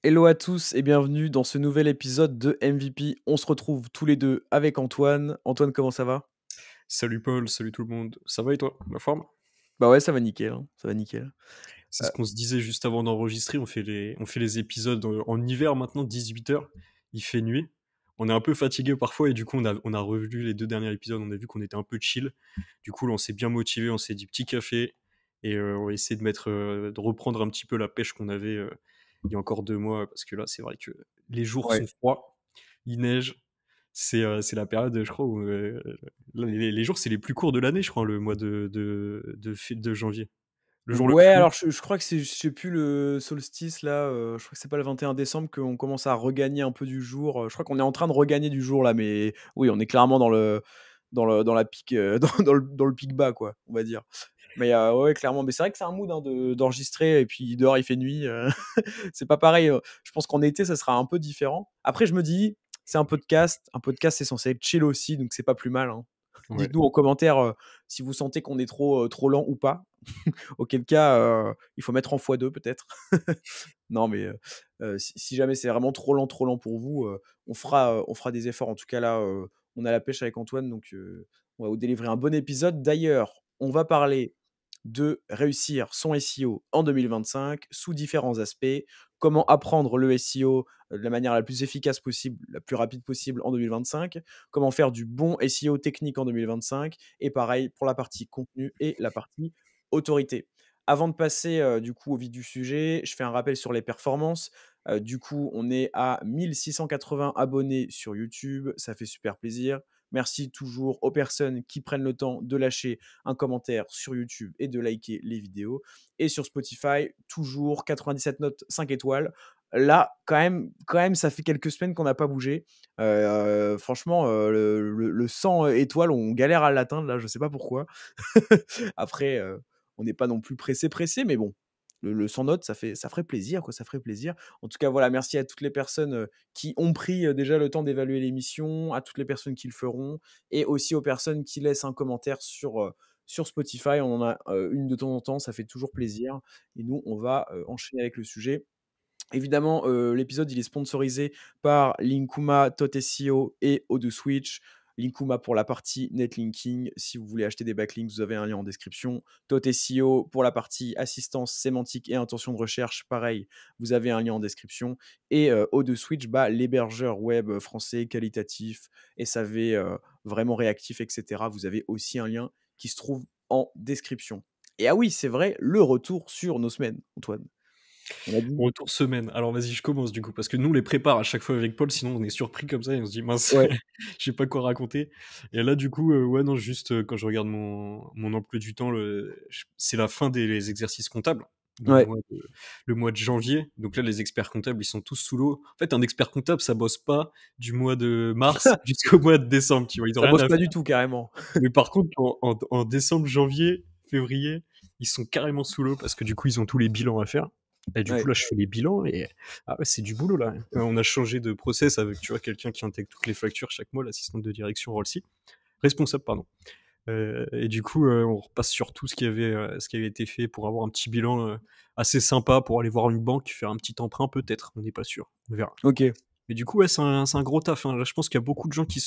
Hello à tous et bienvenue dans ce nouvel épisode de MVP. On se retrouve tous les deux avec Antoine. Antoine, comment ça va? Salut Paul, salut tout le monde. Ça va et toi? La forme? Bah ouais, ça va nickel, hein, ça va nickel. C'est Heu, ce qu'on se disait juste avant d'enregistrer. On fait les épisodes en hiver maintenant, 18 h. Il fait nuit. On est un peu fatigué parfois et du coup, on a revu les 2 derniers épisodes. On a vu qu'on était un peu chill. Du coup, là, on s'est bien motivé. On s'est dit petit café et on va essayer de reprendre un petit peu la pêche qu'on avait il y a encore 2 mois parce que là, c'est vrai que les jours ouais. sont froids, il neige. C'est la période, je crois, où là, les jours, c'est les plus courts de l'année, je crois, le mois de janvier. Le jour le Ouais, plus long. alors je crois que c'est je sais plus le solstice là, je crois que c'est pas le 21 décembre qu'on commence à regagner un peu du jour, je crois qu'on est en train de regagner du jour là, mais oui, on est clairement dans la pique, dans le pic bas quoi, on va dire. Mais ouais, clairement, mais c'est vrai que c'est un mood, hein, d'enregistrer et puis dehors il fait nuit, c'est pas pareil, je pense qu'en été ça sera un peu différent. Après je me dis, c'est un podcast c'est censé être chill aussi, donc c'est pas plus mal, hein. Ouais. Dites-nous en commentaire, si vous sentez qu'on est trop lent ou pas. Auquel cas, il faut mettre en x2 peut-être. Non mais si jamais c'est vraiment trop lent pour vous, on fera des efforts. En tout cas là, on a la pêche avec Antoine donc on va vous délivrer un bon épisode. D'ailleurs, on va parler de réussir son SEO en 2025 sous différents aspects. Comment apprendre le SEO de la manière la plus efficace possible, la plus rapide possible en 2025. Comment faire du bon SEO technique en 2025. Et pareil pour la partie contenu et la partie autorité. Avant de passer du coup au vif du sujet, je fais un rappel sur les performances. Du coup, on est à 1680 abonnés sur YouTube, ça fait super plaisir. Merci toujours aux personnes qui prennent le temps de lâcher un commentaire sur YouTube et de liker les vidéos. Et sur Spotify, toujours 97 notes 5 étoiles. Là, quand même, ça fait quelques semaines qu'on n'a pas bougé. Franchement, le 100 étoiles, on galère à l'atteindre là, je sais pas pourquoi. Après, on n'est pas non plus pressé, mais bon, le 100 notes, ça ferait plaisir, quoi, ça ferait plaisir. En tout cas, voilà, merci à toutes les personnes qui ont pris déjà le temps d'évaluer l'émission, à toutes les personnes qui le feront, et aussi aux personnes qui laissent un commentaire sur Spotify. On en a une de temps en temps, ça fait toujours plaisir. Et nous, on va enchaîner avec le sujet. Évidemment, l'épisode, il est sponsorisé par Linkuma, TotSEO et Odoo-Switch. Linkuma pour la partie netlinking. Si vous voulez acheter des backlinks, vous avez un lien en description. TotSEO pour la partie assistance sémantique et intention de recherche. Pareil, vous avez un lien en description. Et Odoo-Switch, bah, l'hébergeur web français qualitatif, SAV, vraiment réactif, etc. Vous avez aussi un lien qui se trouve en description. Et ah oui, c'est vrai, le retour sur nos semaines, Antoine. On a dit Retour semaine. Alors vas-y, je commence du coup, parce que nous on les prépare à chaque fois avec Paul, sinon on est surpris comme ça et on se dit mince, ouais. je sais pas quoi raconter. Et là du coup, ouais non, juste quand je regarde mon emploi du temps, c'est la fin des exercices comptables. Ouais. Le mois de janvier. Donc là, les experts comptables, ils sont tous sous l'eau. En fait, un expert comptable, ça bosse pas du mois de mars jusqu'au mois de décembre, tu vois. Ils ont Ça rien bosse à pas faire. du tout carrément. Mais par contre, en décembre, janvier, février, ils sont carrément sous l'eau parce que du coup, ils ont tous les bilans à faire. Et du coup, Ouais. là, je fais les bilans et ah ouais, c'est du boulot là. On a changé de process avec, tu vois, quelqu'un qui intègre toutes les factures chaque mois, l'assistante de direction Rolsi, responsable, pardon. Et du coup, on repasse sur tout ce qui avait été fait pour avoir un petit bilan assez sympa pour aller voir une banque, faire un petit emprunt peut-être, on n'est pas sûr, on verra. OK. Mais du coup, ouais, c'est un gros taf, hein. Là, je pense qu'il y a beaucoup de gens qui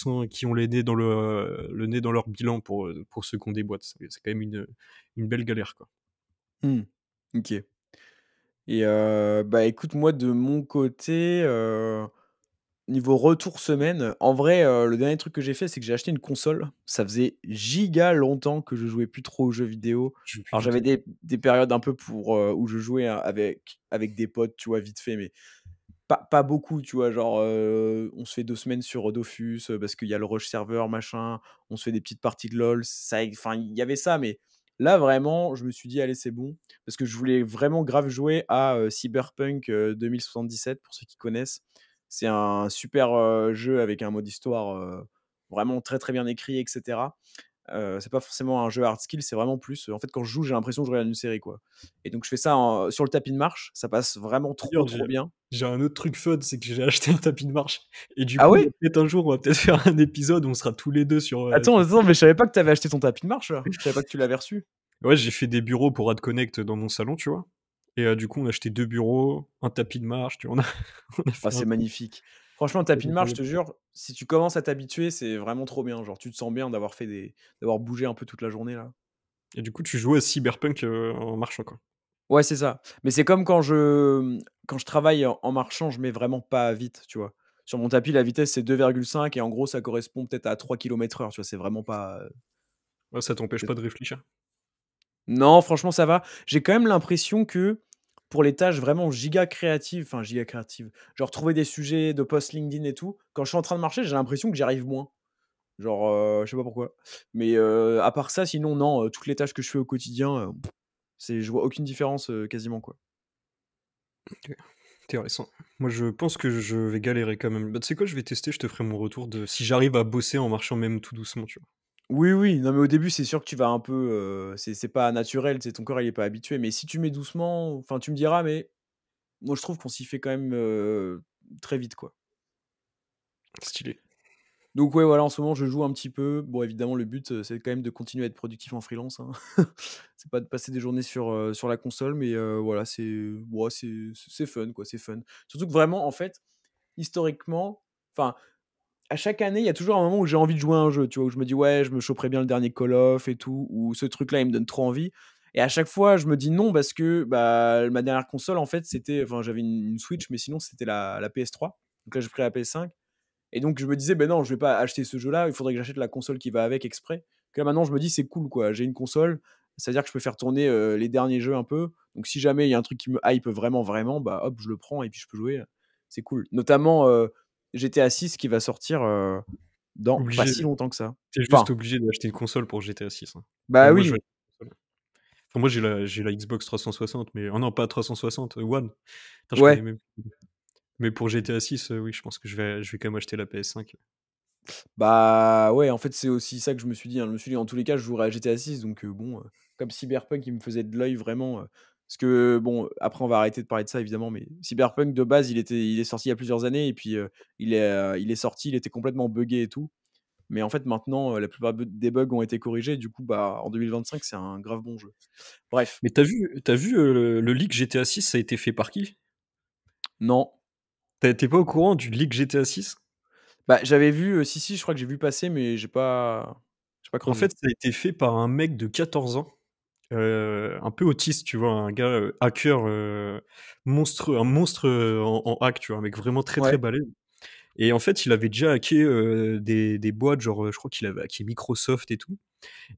ont le nez dans leur bilan pour ceux qui ont des boîtes. C'est quand même une belle galère, quoi. Mmh. OK. Et bah, écoute, moi, de mon côté, niveau retour semaine, en vrai, le dernier truc que j'ai fait, c'est que j'ai acheté une console. Ça faisait giga longtemps que je jouais plus trop aux jeux vidéo. Je vais plus Alors j'avais douter. des périodes un peu où je jouais avec des potes, tu vois, vite fait, mais pas beaucoup, tu vois? Genre, on se fait 2 semaines sur Dofus, parce qu'il y a le rush serveur, machin. On se fait des petites parties de LOL. Enfin, il y avait ça, mais là, vraiment, je me suis dit: «Allez, c'est bon». Parce que je voulais vraiment grave jouer à, Cyberpunk, 2077, pour ceux qui connaissent. C'est un super, jeu avec un mode histoire, vraiment très, très bien écrit et cetera. C'est pas forcément un jeu hard skill, c'est vraiment plus, en fait, quand je joue, j'ai l'impression que je regarde une série, quoi. Et donc je fais ça sur le tapis de marche, ça passe vraiment trop, D'ailleurs, j'ai trop bien. j'ai un autre truc fun, c'est que j'ai acheté un tapis de marche et du Ah coup, ouais? peut-être un jour, on va peut-être faire un épisode où on sera tous les 2 Attends, sur attends, mais je savais pas que tu avais acheté ton tapis de marche, là. Je savais pas que tu l'avais reçu. ouais, j'ai fait des bureaux pour AdConnect dans mon salon, tu vois? Et du coup, on a acheté 2 bureaux, un tapis de marche, tu vois? On a Ah, fait un c'est truc, magnifique. Franchement, le ça tapis de fait marche, vraiment je te jure, si tu commences à t'habituer, c'est vraiment trop bien. Genre, tu te sens bien d'avoir bougé un peu toute la journée là. et du coup, tu jouais à Cyberpunk, en marchant, quoi. Ouais, c'est ça. Mais c'est comme quand je travaille en marchant, je mets vraiment pas vite, tu vois? Sur mon tapis, la vitesse, c'est 2,5 et en gros, ça correspond peut-être à 3 kilomètres/h, tu vois? C'est vraiment pas, Ouais, ça t'empêche c'est pas de réfléchir? non, franchement, ça va. J'ai quand même l'impression que pour les tâches vraiment giga créatives, enfin giga créatives, genre trouver des sujets de posts LinkedIn et tout, quand je suis en train de marcher, j'ai l'impression que j'y arrive moins. Genre, je sais pas pourquoi. Mais, à part ça, sinon non, toutes les tâches que je fais au quotidien, je vois aucune différence, quasiment, quoi. OK, intéressant. Moi, je pense que je vais galérer quand même. Bah, tu sais quoi? Je vais tester, je te ferai mon retour de si j'arrive à bosser en marchant même tout doucement, tu vois? Oui, oui, non, mais au début, c'est sûr que tu vas un peu, c'est pas naturel, tu sais, ton corps, il est pas habitué, mais si tu mets doucement, enfin, tu me diras, mais moi, je trouve qu'on s'y fait quand même, très vite, quoi. Stylé. Donc ouais, voilà, en ce moment, je joue un petit peu. Bon, évidemment, le but, c'est quand même de continuer à être productif en freelance, hein. C'est pas de passer des journées sur la console, mais voilà, c'est fun, quoi, c'est fun. Surtout que vraiment, en fait, historiquement, enfin, à chaque année, il y a toujours un moment où j'ai envie de jouer à un jeu, tu vois? Où je me dis: «Ouais, je me choperais bien le dernier Call of et tout», ou ce truc-là, il me donne trop envie et à chaque fois, je me dis: «Non» parce que, bah, ma dernière console, en fait, j'avais une Switch, mais sinon, c'était la PS3. Donc là, j'ai pris la PS5 et donc je me disais: «Beh non, je vais pas acheter ce jeu-là, il faudrait que j'achète la console qui va avec exprès». Que là, maintenant, je me dis: «C'est cool, quoi, j'ai une console, c'est-à-dire que je peux faire tourner, les derniers jeux un peu». Donc si jamais il y a un truc qui me hype vraiment, vraiment, bah, hop, je le prends et puis je peux jouer, c'est cool. Notamment, GTA 6 qui va sortir, dans pas Obligé, si longtemps que ça. tu juste Enfin, obligé d'acheter une console pour GTA 6, hein. Enfin, bah, moi, je vais oui, acheter une console. Enfin, moi, j'ai la Xbox 360, mais oh non, pas 360, One. Putain, je connais ouais, même plus. Mais pour GTA 6, oui, je pense que je vais quand même acheter la PS5. bah, ouais, en fait, c'est aussi ça que je me suis dit, hein. Je me suis dit: «En tous les cas, je jouerai à GTA 6», donc bon, comme Cyberpunk, il me faisait de l'œil vraiment, parce que bon, après on va arrêter de parler de ça évidemment, mais Cyberpunk de base, il est sorti il y a plusieurs années et puis, il est sorti, il était complètement buggé et tout. Mais en fait, maintenant, la plupart des bugs ont été corrigés, du coup, bah, en 2025, c'est un grave bon jeu. Bref, Mais t'as vu, le leak GTA 6, ça a été fait par qui? non. Tu pas au courant du leak GTA 6? Bah, j'avais vu, si, si, je crois que j'ai vu passer, mais j'ai pas En creusé. fait, ça a été fait par un mec de 14 ans, un peu autiste, tu vois? Un gars, hacker, monstrueux, un monstre, en hack, tu vois? Un mec vraiment très, très Ouais, balèze. Et en fait, il avait déjà hacké, des boîtes, genre, je crois qu'il avait hacké Microsoft et tout.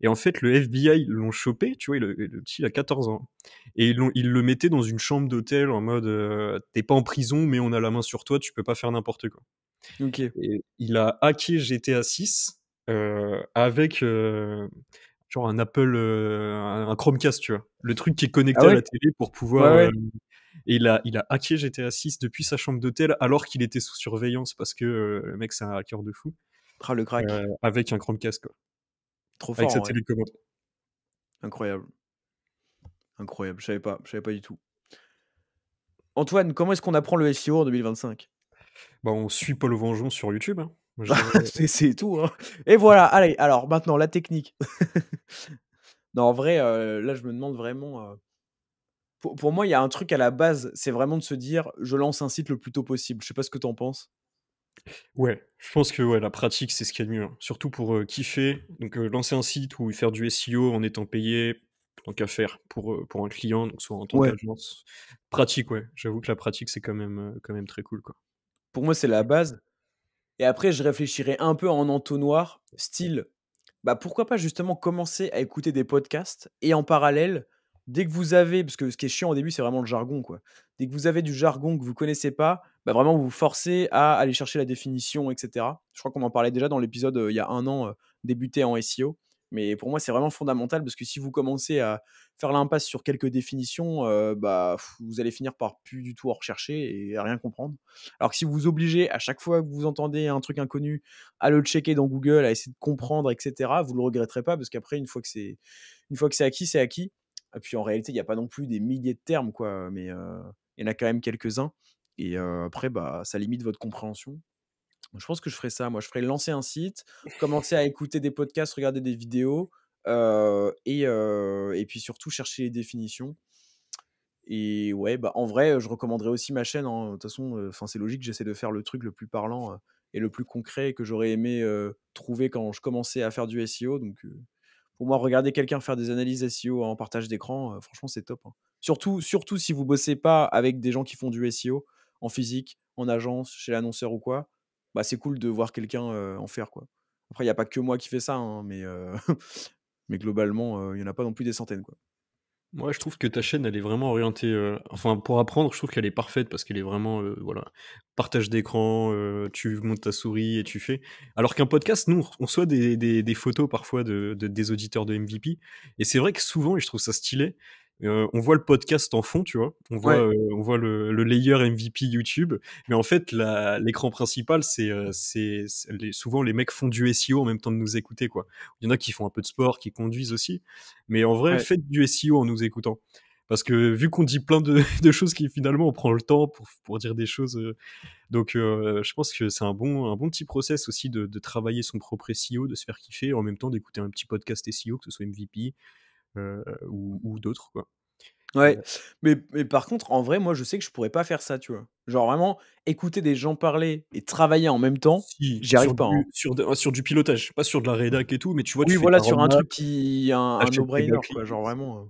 Et en fait, le FBI l'ont chopé, tu vois? Le petit, il a 14 ans et ils le mettaient dans une chambre d'hôtel en mode, «Tu pas en prison, mais on a la main sur toi, tu peux pas faire n'importe quoi». OK. Et il a hacké GTA 6, avec, genre un Apple, un Chromecast, tu vois? Le truc qui est Ah connecté à ouais? la télé pour Ouais, pouvoir, ouais. et il a hacké GTA 6 depuis sa chambre d'hôtel alors qu'il était sous surveillance parce que, le mec, c'est un hacker de fou, Ah, le crack. avec un Chromecast, quoi, Trop avec fort, sa en vrai. télécommande. Incroyable, incroyable. Je savais pas du tout. Antoine, comment est-ce qu'on apprend le SEO en 2025? Bah, on suit Paul Vengeon sur YouTube, hein. Moi, je dirais, C'est tout, hein. Et voilà, allez, alors maintenant la technique. Non, en vrai, là, je me demande vraiment, pour moi, il y a un truc à la base, c'est vraiment de se dire: «Je lance un site le plus tôt possible». Je sais pas ce que tu en penses? ouais, je pense que, ouais, la pratique, c'est ce qu'il y a de mieux, hein. Surtout pour, kiffer, donc lancer un site ou faire du SEO en étant payé, tant qu'à faire pour un client, donc soit en tant Ouais. qu'agence. Pratique, ouais, j'avoue que la pratique, c'est quand même très cool, quoi. Pour moi, c'est la base et après je réfléchirais un peu en entonnoir, style, bah, pourquoi pas justement commencer à écouter des podcasts et en parallèle, dès que vous avez parce que ce qui est chiant au début, c'est vraiment le jargon, quoi. Dès que vous avez du jargon que vous connaissez pas, bah, vraiment vous vous forcez à aller chercher la définition et cetera. Je crois qu'on en parlait déjà dans l'épisode, il y a un an, débuter en SEO. Mais pour moi, c'est vraiment fondamental parce que si vous commencez à faire l'impasse sur quelques définitions, bah, vous allez finir par plus du tout en rechercher et à rien comprendre. Alors que si vous vous obligez à chaque fois que vous entendez un truc inconnu à le checker dans Google, à essayer de comprendre, et cetera, vous le regretterez pas parce qu'après, une fois que c'est acquis, c'est acquis. Et puis en réalité, il y a pas non plus des milliers de termes, quoi, mais il y en a quand même quelques-uns. Et après, bah, ça limite votre compréhension. Je pense que je ferais ça. Moi, je ferais lancer un site, commencer à écouter des podcasts, regarder des vidéos, et puis surtout chercher les définitions. Et ouais, bah, en vrai, je recommanderais aussi ma chaîne, hein. De toute façon, enfin, c'est logique, j'essaie de faire le truc le plus parlant, et le plus concret que j'aurais aimé, trouver quand je commençais à faire du SEO. Donc, pour moi, regarder quelqu'un faire des analyses SEO en partage d'écran, franchement, c'est top, hein. Surtout si vous bossez pas avec des gens qui font du SEO en physique, en agence, chez l'annonceur ou quoi, bah, c'est cool de voir quelqu'un, en faire, quoi. Après, il y a pas que moi qui fais ça, hein, mais, mais globalement, il y en a pas non plus des centaines, quoi. Moi, je trouve que ta chaîne, elle est vraiment orientée, enfin, pour apprendre, je trouve qu'elle est parfaite parce qu'elle est vraiment, voilà, partage d'écran, tu montes ta souris et tu fais. Alors qu'un podcast, nous, on reçoit des photos parfois des auditeurs de MVP et c'est vrai que souvent, et je trouve ça stylé, on voit le podcast en fond, tu vois? Ouais, On voit le layer MVP YouTube, mais en fait, l'écran principal, c'est souvent les mecs font du SEO en même temps de nous écouter, quoi. Il y en a qui font un peu de sport, qui conduisent aussi, mais en vrai, ouais. faites du SEO en nous écoutant. Parce que vu qu'on dit plein de, de choses qui finalement on prend le temps pour dire des choses. Donc je pense que c'est un bon petit process aussi de travailler son propre SEO, de se faire kiffer, en même temps d'écouter un petit podcast SEO, que ce soit MVP ou d'autres, quoi. Ouais, Euh, mais par contre, en vrai, moi, je sais que je pourrais pas faire ça, tu vois? Genre vraiment écouter des gens parler et travailler en même temps, Si, j'y arrive pas, hein. sur du pilotage, pas sur de la rédac et tout, mais tu vois, tu Oui, fais voilà, ta sur un roadmap, truc qui un t'achètes tes no-brainer, quoi, genre backlinks. vraiment,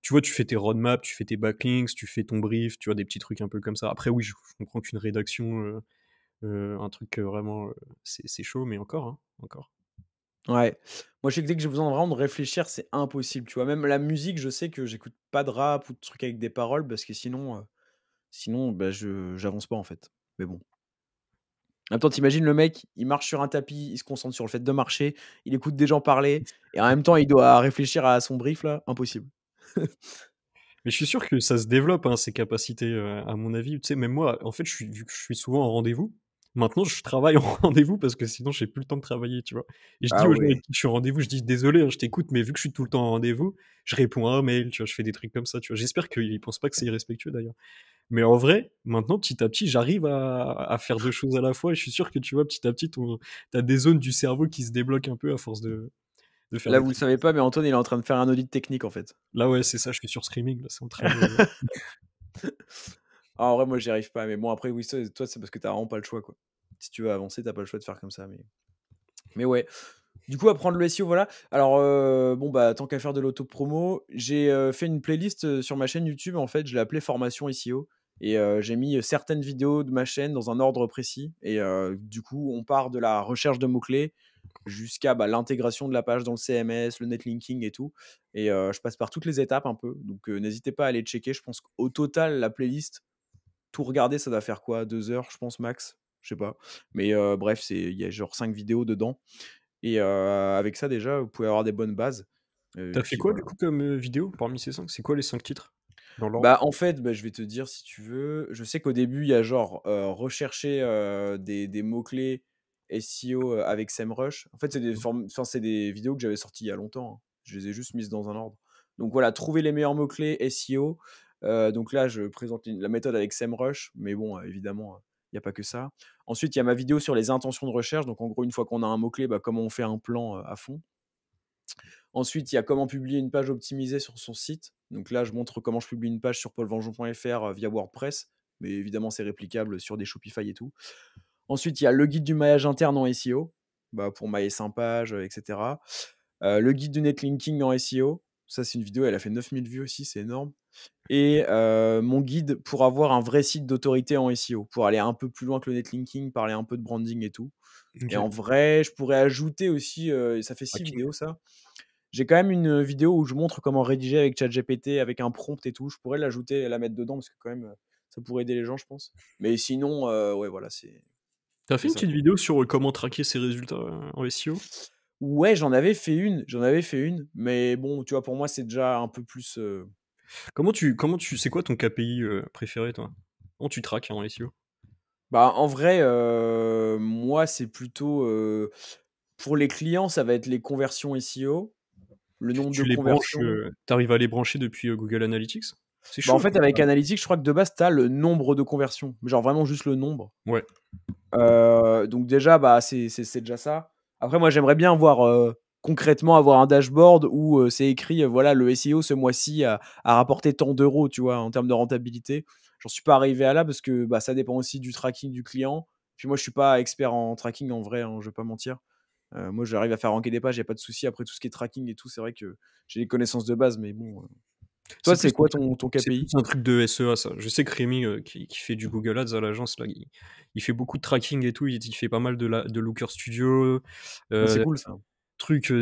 Tu vois, tu fais tes roadmaps, tu fais tes backlinks, tu fais ton brief, tu vois, des petits trucs un peu comme ça. Après, oui, je comprends qu'une rédaction, un truc vraiment, c'est chaud, mais encore, hein, encore. ouais. Moi, je sais que dès que j'ai besoin vraiment de réfléchir, c'est impossible, tu vois? Même la musique, je sais que j'écoute pas de rap ou de trucs avec des paroles parce que sinon, bah, je j'avance pas, en fait. Mais bon. En même temps, tu le mec, il marche sur un tapis, il se concentre sur le fait de marcher, il écoute des gens parler et en même temps, il doit réfléchir à son brief là, impossible. Mais je suis sûr que ça se développe, hein, ces capacités, à mon avis. Tu sais, même moi, en fait, vu que je suis souvent en rendez-vous, maintenant je travaille en rendez-vous parce que sinon j'ai plus le temps de travailler, tu vois? Et je dis Ah aux gens avec ouais. qui je suis en rendez-vous, je dis: «Désolé, hein, je t'écoute, mais vu que je suis tout le temps en rendez-vous, je réponds à un mail», tu vois? Je fais des trucs comme ça, tu vois? J'espère qu'ils pensent pas que c'est irrespectueux d'ailleurs. Mais en vrai, maintenant, petit à petit, j'arrive à faire 2 choses à la fois et je suis sûr que, tu vois, petit à petit, tu as des zones du cerveau qui se débloquent un peu à force de faire Là, des vous le trucs. savez pas, mais Antoine, il est en train de faire un audit technique, en fait. Là, ouais, c'est ça, je suis sur streaming, là, c'est en train de. Ah, en vrai, moi, j'y arrive pas, mais bon, après, oui, ça, toi, c'est parce que tu as vraiment pas le choix, quoi. Si tu veux avancer, tu as pas le choix de faire comme ça, mais ouais. Du coup, apprendre le SEO, voilà. Alors, bon, bah, tant qu'à faire de l'auto-promo, j'ai, fait une playlist, sur ma chaîne YouTube, en fait, je l'ai appelée «Formation SEO» et j'ai mis, certaines vidéos de ma chaîne dans un ordre précis et du coup, on part de la recherche de mots-clés jusqu'à, bah, l'intégration de la page dans le CMS, le netlinking et tout et je passe par toutes les étapes un peu donc n'hésitez pas à aller checker. Je pense qu'au total, la playlist, tout regarder, ça va faire quoi? 2 heures, je pense max? Je sais pas mais bref, il y a genre 5 vidéos dedans et avec ça déjà, vous pouvez avoir des bonnes bases et T'as fait puis quoi, du voilà. coup, comme vidéo parmi ces 5? C'est quoi les 5 titres? Dans Bah, l'ordre? en fait, bah, je vais te dire si tu veux. Je sais qu'au début, il y a genre, rechercher, des mots-clés SEO, avec SEMrush. En fait, c'est des vidéos que j'avais sorties il y a longtemps, hein. Je les ai juste mises dans un ordre. Donc voilà, trouver les meilleurs mots-clés SEO. Donc là, je présente la méthode avec SEMrush, mais bon, évidemment, il y a pas que ça. Ensuite, il y a ma vidéo sur les intentions de recherche. Donc en gros, une fois qu'on a un mot-clé, bah, comment on fait un plan, à fond. Ensuite, il y a comment publier une page optimisée sur son site. Donc là, je montre comment je publie une page sur paulvengeon.fr via WordPress, mais évidemment, c'est réplicable sur des Shopify et tout. Ensuite, il y a le guide du maillage interne en SEO, bah, pour mailler 5 pages, etc. Le guide du netlinking en SEO. Ça, c'est une vidéo, elle a fait 9000 vues aussi, c'est énorme. Et mon guide pour avoir un vrai site d'autorité en SEO, pour aller un peu plus loin que le netlinking, parler un peu de branding et tout. Et OK. en vrai, je pourrais ajouter aussi, ça fait 6 Hacking. vidéos ça, j'ai quand même une vidéo où je montre comment rédiger avec ChatGPT, avec un prompt et tout. Je pourrais l'ajouter et la mettre dedans parce que quand même, ça pourrait aider les gens, je pense. Mais sinon, ouais, voilà, T'as fait c'est une ça, petite quoi. vidéo sur, comment traquer ses résultats, en SEO? Ouais, j'en avais fait une, mais bon, tu vois, pour moi, c'est déjà un peu plus, Comment tu c'est quoi ton KPI, préféré, toi? Comment tu traques en SEO? bah, en vrai, moi, c'est plutôt, pour les clients, ça va être les conversions SEO, le nombre de Tu les branches, conversions. tu à les brancher depuis, Google Analytics? C'est Bah, en chaud, fait, ça, quand avec même. Analytics, je crois que de base, tu as le nombre de conversions, genre vraiment juste le nombre. Ouais. Donc déjà, bah, c'est déjà ça. Après moi, j'aimerais bien voir, concrètement avoir un dashboard où c'est écrit, voilà, le SEO ce mois-ci a rapporté tant d'euros, tu vois, en termes de rentabilité. J'en suis pas arrivé à là parce que bah, ça dépend aussi du tracking du client. Puis moi, je suis pas expert en tracking en vrai, hein, je vais pas mentir. Moi, j'arrive à faire ranker des pages, il n'y a pas de souci. Après, tout ce qui est tracking et tout, c'est vrai que j'ai des connaissances de base, mais bon. Toi, C'est c'est plus un quoi truc, ton c'est plus KPI? un truc de SEA, ça. Je sais que Rémi, qui fait du Google Ads à l'agence, là, il fait beaucoup de tracking et tout. Il fait pas mal de Looker Studio, Ah, c'est euh, cool ça. trucs,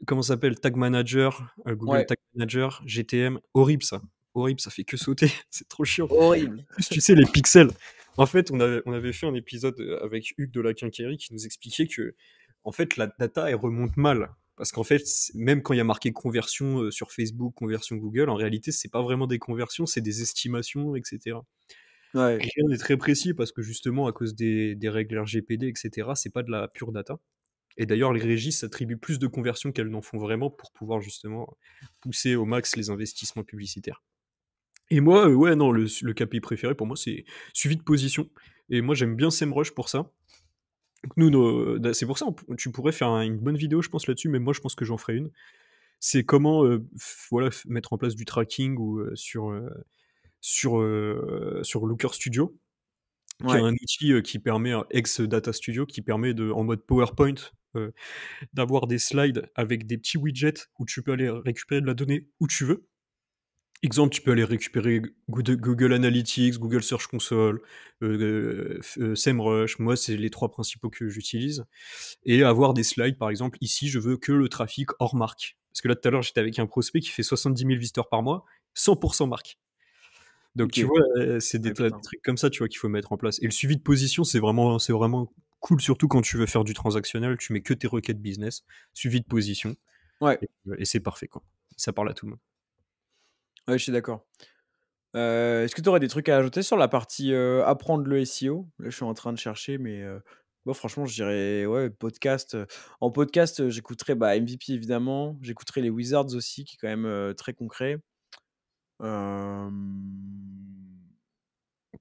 comment ça s'appelle, Tag Manager, Google Ouais, Tag Manager, GTM. Horrible ça. Horrible, ça fait que sauter. C'est trop chiant. horrible. Plus, tu sais, les pixels. En fait, on avait fait un épisode avec Hugues de la Quincaillerie qui nous expliquait que, en fait, la data, elle remonte mal. Parce qu'en fait, même quand il y a marqué conversion sur Facebook, conversion Google, en réalité, c'est pas vraiment des conversions, c'est des estimations, etc. Ouais, Rien n'est très précis parce que justement, à cause des règles RGPD, etc., c'est pas de la pure data. Et d'ailleurs, les régies s'attribuent plus de conversions qu'elles n'en font vraiment pour pouvoir justement pousser au max les investissements publicitaires. Et moi, ouais, non, le KPI préféré pour moi, c'est suivi de position. Et moi, j'aime bien SEMrush pour ça. Donc nous, c'est pour ça, tu pourrais faire une bonne vidéo, je pense, là-dessus, mais moi, je pense que j'en ferai une. C'est comment voilà, mettre en place du tracking ou, sur Looker Studio, qui est ouais. un outil qui permet, ex-Data Studio, qui permet en mode PowerPoint, euh, d'avoir des slides avec des petits widgets où tu peux aller récupérer de la donnée où tu veux. Exemple, tu peux aller récupérer Google Analytics, Google Search Console, SEMrush. Moi, c'est les trois principaux que j'utilise. Et avoir des slides, par exemple, ici, je veux que le trafic hors marque. Parce que là, tout à l'heure, j'étais avec un prospect qui fait 70 000 visiteurs par mois, 100% marque. Donc, Ok. tu vois, c'est des Ouais, putain. trucs comme ça, tu vois, qu'il faut mettre en place. Et le suivi de position, c'est vraiment cool, surtout quand tu veux faire du transactionnel. Tu mets que tes requêtes business, suivi de position, Ouais, et c'est parfait, quoi. Ça parle à tout le monde. ouais, je suis d'accord. Est-ce que tu aurais des trucs à ajouter sur la partie, apprendre le SEO? Là, je suis en train de chercher, mais moi, franchement, je dirais, ouais, podcast, en podcast, j'écouterais, bah, MVP évidemment, j'écouterais les Wizards aussi, qui est quand même, très concret. Hem,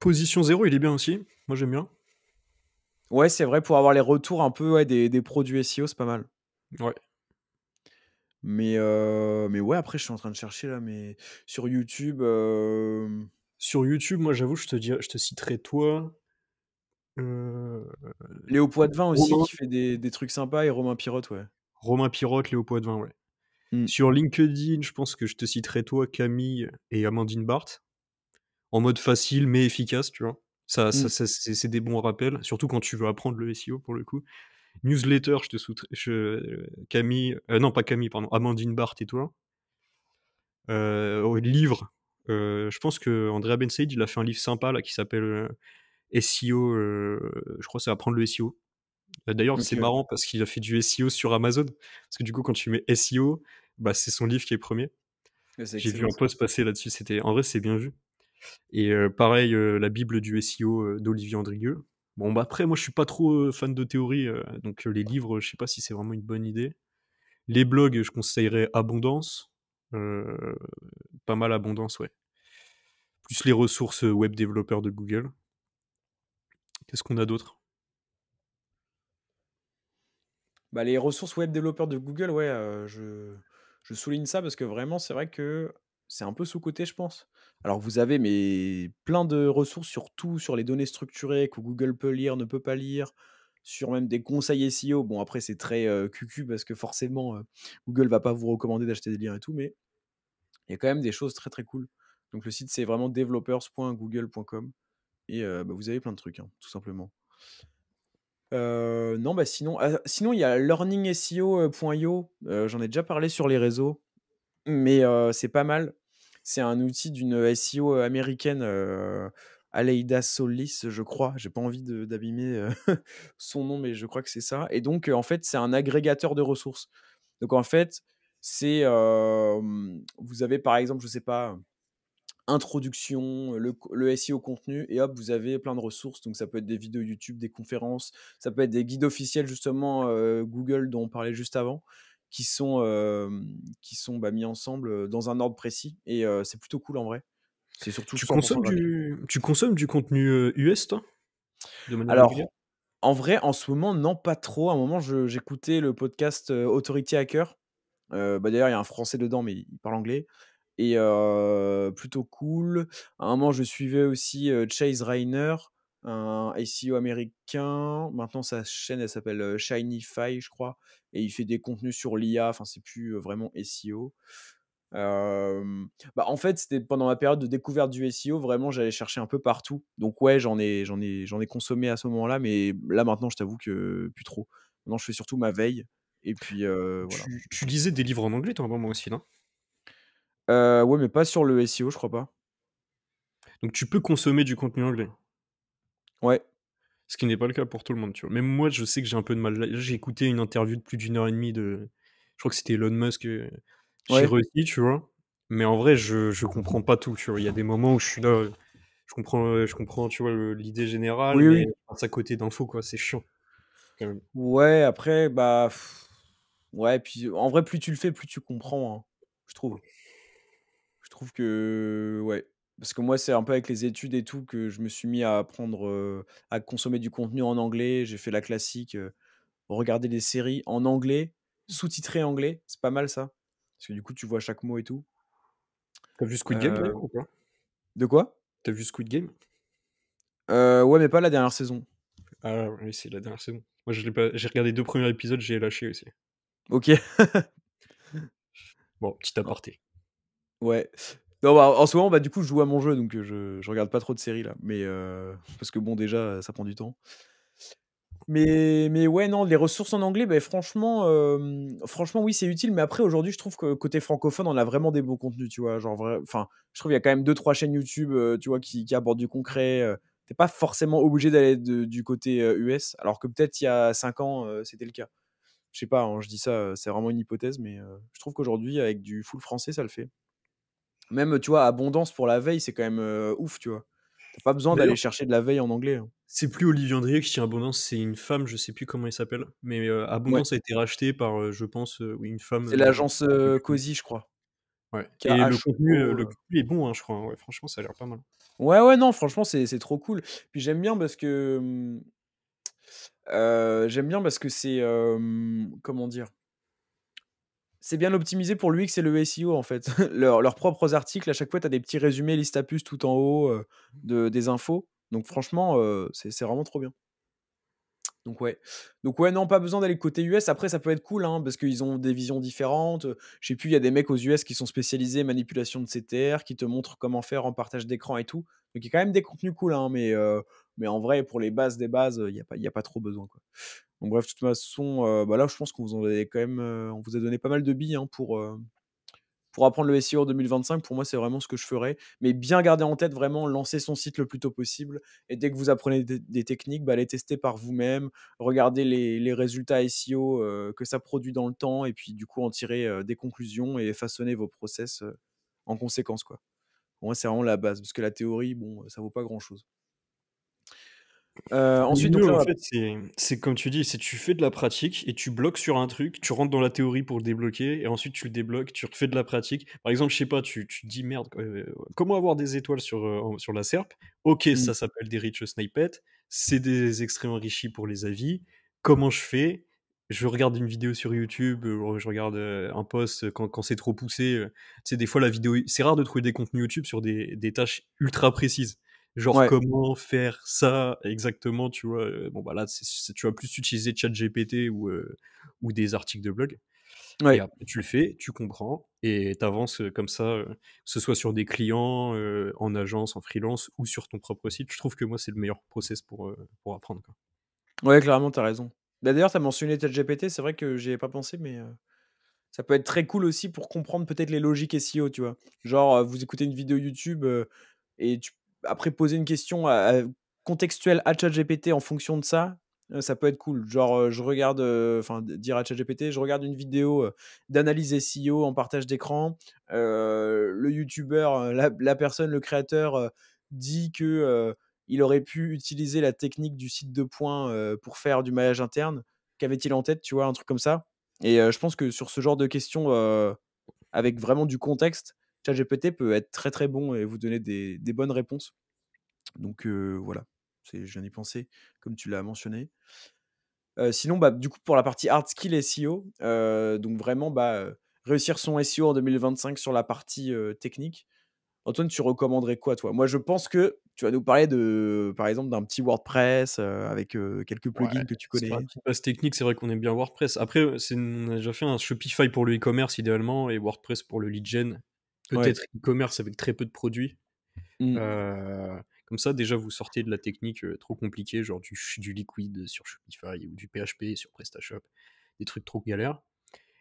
Position zéro, il est bien aussi. Moi, j'aime bien. ouais, c'est vrai, pour avoir les retours un peu, ouais, des pros du SEO, c'est pas mal. Ouais. Mais ouais, après, je suis en train de chercher là, mais sur YouTube, Sur YouTube, moi, j'avoue, je te citerai toi, euh, Léo Poitvin aussi Romain, qui fait des trucs sympas et Romain Pirotte, ouais. Romain Pirotte, Léo Poitvin, ouais. Mmh. Sur LinkedIn, je pense que je te citerai toi, Camille et Amandine Barthes, en mode facile mais efficace, tu vois. Mmh. C'est des bons rappels, surtout quand tu veux apprendre le SEO pour le coup. Newsletter, Camille, non pas Camille, pardon, Amandine Barthes et toi. Livre, je pense que Andrea Ben Saïd, il a fait un livre sympa là qui s'appelle SEO, je crois que c'est apprendre le SEO. D'ailleurs, OK, c'est ouais. marrant parce qu'il a fait du SEO sur Amazon. Parce que du coup, quand tu mets SEO, bah, c'est son livre qui est premier. Ouais, c'est J'ai vu excellent un ça. post passer là-dessus, en vrai, c'est bien vu. Et pareil, la Bible du SEO d'Olivier Andrieux. Bon, bah après, moi, je suis pas trop fan de théorie, donc les livres, je sais pas si c'est vraiment une bonne idée. Les blogs, je conseillerais Abondance. Euh, Pas mal Abondance, ouais. Plus les ressources web développeurs de Google. Qu'est-ce qu'on a d'autre? Bah, les ressources web développeurs de Google, ouais, je souligne ça parce que vraiment, c'est vrai que c'est un peu sous-coté, je pense. Alors vous avez mais plein de ressources sur tout, sur les données structurées que Google peut lire, ne peut pas lire, sur même des conseils SEO. Bon après c'est très, cucu parce que forcément, Google va pas vous recommander d'acheter des liens et tout, mais il y a quand même des choses très, très cool. Donc le site, c'est vraiment developers.google.com et bah, vous avez plein de trucs, hein, tout simplement. Non, bah, sinon il y a learningseo.io, j'en ai déjà parlé sur les réseaux, mais c'est pas mal. C'est un outil d'une SEO américaine, Aleida Solis, je crois. J'ai pas envie d'abîmer, son nom, mais je crois que c'est ça et donc en fait, c'est un agrégateur de ressources. Donc en fait, vous avez par exemple, je sais pas, introduction, le SEO contenu et hop, vous avez plein de ressources. Donc ça peut être des vidéos YouTube, des conférences, ça peut être des guides officiels justement, Google dont on parlait juste avant, qui sont, bah, mis ensemble, dans un ordre précis et c'est plutôt cool en vrai. C'est surtout Tu 100 consommes gratuit. du, tu consommes du contenu US, toi, de manière régulière? Alors En vrai, en ce moment, non, pas trop. À un moment, j'écoutais le podcast, Authority Hacker. Bah, d'ailleurs, il y a un Français dedans, mais il parle anglais et plutôt cool. À un moment, je suivais aussi, Chase Reiner, un SEO américain. Maintenant, sa chaîne, elle s'appelle, Shinify, je crois et il fait des contenus sur l'IA. Enfin, c'est plus, vraiment SEO. Bah, en fait, c'était pendant ma période de découverte du SEO, vraiment, j'allais chercher un peu partout. Donc ouais, j'en ai consommé à ce moment-là, mais là, maintenant, je t'avoue que plus trop. Maintenant, je fais surtout ma veille et puis, voilà. Tu lisais des livres en anglais, toi, à un moment aussi, non? Ouais, mais pas sur le SEO, je crois pas. Donc tu peux consommer du contenu anglais, Ouais, ce qui n'est pas le cas pour tout le monde, tu vois? Même moi, je sais que j'ai un peu de mal. Là, j'ai écouté une interview de plus d'1 heure et demie de je crois que c'était Elon Musk, chez ouais. Rusty, tu vois? Mais en vrai, je comprends pas tout, tu vois? Il y a des moments où je suis là, je comprends, tu vois, l'idée générale, Oui, mais oui. je passe à côté d'infos, quoi, c'est chiant, quand même. Ouais, après, bah, ouais, puis en vrai, plus tu le fais, plus tu comprends, hein, je trouve. Je trouve que ouais, parce que moi, c'est un peu avec les études et tout que je me suis mis à apprendre, à consommer du contenu en anglais. J'ai fait la classique, regarder des séries en anglais, sous-titrées anglais, c'est pas mal ça. Parce que du coup, tu vois chaque mot et tout. Tu as vu Squid Game, Heu, d'ailleurs, ou pas? de quoi? Tu as vu Squid Game? Ouais, mais pas la dernière saison. Ah oui, c'est la dernière saison. Moi, je l'ai pas j'ai regardé 2 premiers épisodes, j'ai lâché aussi. OK. Bon, petit Non, aparté. ouais. Non, bah, en ce moment, bah, du coup, je joue à mon jeu, donc je regarde pas trop de séries là, mais parce que bon, déjà, ça prend du temps. Mais ouais, non, les ressources en anglais, beh, franchement, oui, c'est utile, mais après, aujourd'hui, je trouve que côté francophone, on a vraiment des beaux contenus, tu vois? Genre enfin, je trouve il y a quand même deux trois chaînes YouTube, tu vois, qui abordent du concret, tu pas forcément obligé d'aller du côté, US, alors que peut-être il y a 5 ans, c'était le cas. Je sais pas, hein, je dis ça, c'est vraiment une hypothèse, mais je trouve qu'aujourd'hui, avec du full français, ça le fait. Même, tu vois, Abondance pour la veille, c'est quand même, ouf, tu vois? Tu pas besoin d'aller D'ailleurs, chercher de la veille en anglais, hein. c'est plus Olivier Andrier qui tient Abondance, c'est une femme, je sais plus comment elle s'appelle, mais Ouais, Abondance a été racheté par, je pense, oui, une femme, c'est l'agence, un peu plus connue. Cozy, je crois. Ouais et KHO, le contenu est bon, hein, je crois, hein, ouais, franchement, ça a l'air pas mal. ouais, ouais, non, franchement, c'est trop cool. Puis j'aime bien parce que, c'est, comment dire? C'est bien optimisé pour l'UX et le SEO, en fait. Leurs propres articles, à chaque fois, tu as des petits résumés liste à puce tout en haut, des infos. Donc franchement, c'est vraiment trop bien. Donc ouais. Donc ouais, non, pas besoin d'aller côté US. Après, ça peut être cool, hein, parce qu'ils ont des visions différentes. Je sais plus, il y a des mecs aux US qui sont spécialisés manipulation de CTR, qui te montrent comment faire en partage d'écran et tout. Donc il y a quand même des contenus cool, hein, mais en vrai, pour les bases des bases, il y a pas trop besoin, quoi. Donc bref, de toute façon, bah là, je pense qu'on vous en avait quand même, on vous a donné pas mal de billes, hein, pour apprendre le SEO en 2025, pour moi, c'est vraiment ce que je ferais. Mais bien garder en tête, vraiment, lancer son site le plus tôt possible. Et dès que vous apprenez des techniques, bah, les tester par vous-même. Regardez les résultats SEO que ça produit dans le temps. Et puis, du coup, en tirer des conclusions et façonner vos process en conséquence, quoi. Pour moi, c'est vraiment la base. Parce que la théorie, bon, ça vaut pas grand-chose. Le Ensuite, donc mieux, là, en on va. fait, c'est comme tu dis, c'est tu fais de la pratique et tu bloques sur un truc, tu rentres dans la théorie pour le débloquer et ensuite tu le débloques, tu refais de la pratique. Par exemple, je sais pas, tu te dis: «Merde, comment avoir des étoiles sur la SERP?» OK, Mmh. ça s'appelle des rich snippets, c'est des extraits enrichis pour les avis. Comment je fais? Je regarde une vidéo sur YouTube, je regarde, un post quand c'est trop poussé, tu sais, des fois la vidéo c'est rare de trouver des contenus YouTube sur des tâches ultra précises. Genre Ouais, comment faire ça exactement, tu vois? Bon, bah, là, tu vas plus utiliser ChatGPT ou des articles de blog et ouais. après tu le fais, tu comprends et tu avances, comme ça, que ce soit sur des clients, en agence, en freelance ou sur ton propre site. Je trouve que moi, c'est le meilleur process pour apprendre, quoi. Ouais, clairement, t'as raison. Bah, d'ailleurs, tu as mentionné ChatGPT, c'est vrai que j'y avais pas pensé, mais ça peut être très cool aussi pour comprendre peut-être les logiques SEO, tu vois? Genre, vous écoutez une vidéo YouTube, et après poser une question contextuelle à ChatGPT en fonction de ça, ça peut être cool. Genre, je regarde, enfin dire à ChatGPT: «Je regarde une vidéo, d'analyse SEO en partage d'écran, le youtubeur, la personne, le créateur, dit que, il aurait pu utiliser la technique du site de points, pour faire du maillage interne. Qu'avait-il en tête?» Tu vois? Un truc comme ça. Et je pense que sur ce genre de questions, avec vraiment du contexte, ChatGPT peut être très, très bon et vous donner des bonnes réponses. Donc voilà. Je viens d'y penser, comme tu l'as mentionné. Sinon, bah, du coup, pour la partie hard skill SEO, donc vraiment, réussir son SEO en 2025 sur la partie, technique. Antoine, tu recommanderais quoi, toi? Moi, je pense que tu vas nous parler de par exemple, d'un petit WordPress, avec, quelques Ouais, plugins que tu sur la connais. petite base technique, c'est vrai qu'on aime bien WordPress. Après, on a déjà fait un Shopify pour le e-commerce idéalement et WordPress pour le lead gen. Ouais. Peut-être e-commerce avec très peu de produits. Mmh. Comme ça, déjà, vous sortez de la technique trop compliquée, genre du liquide sur Shopify ou du PHP sur PrestaShop, des trucs trop galères.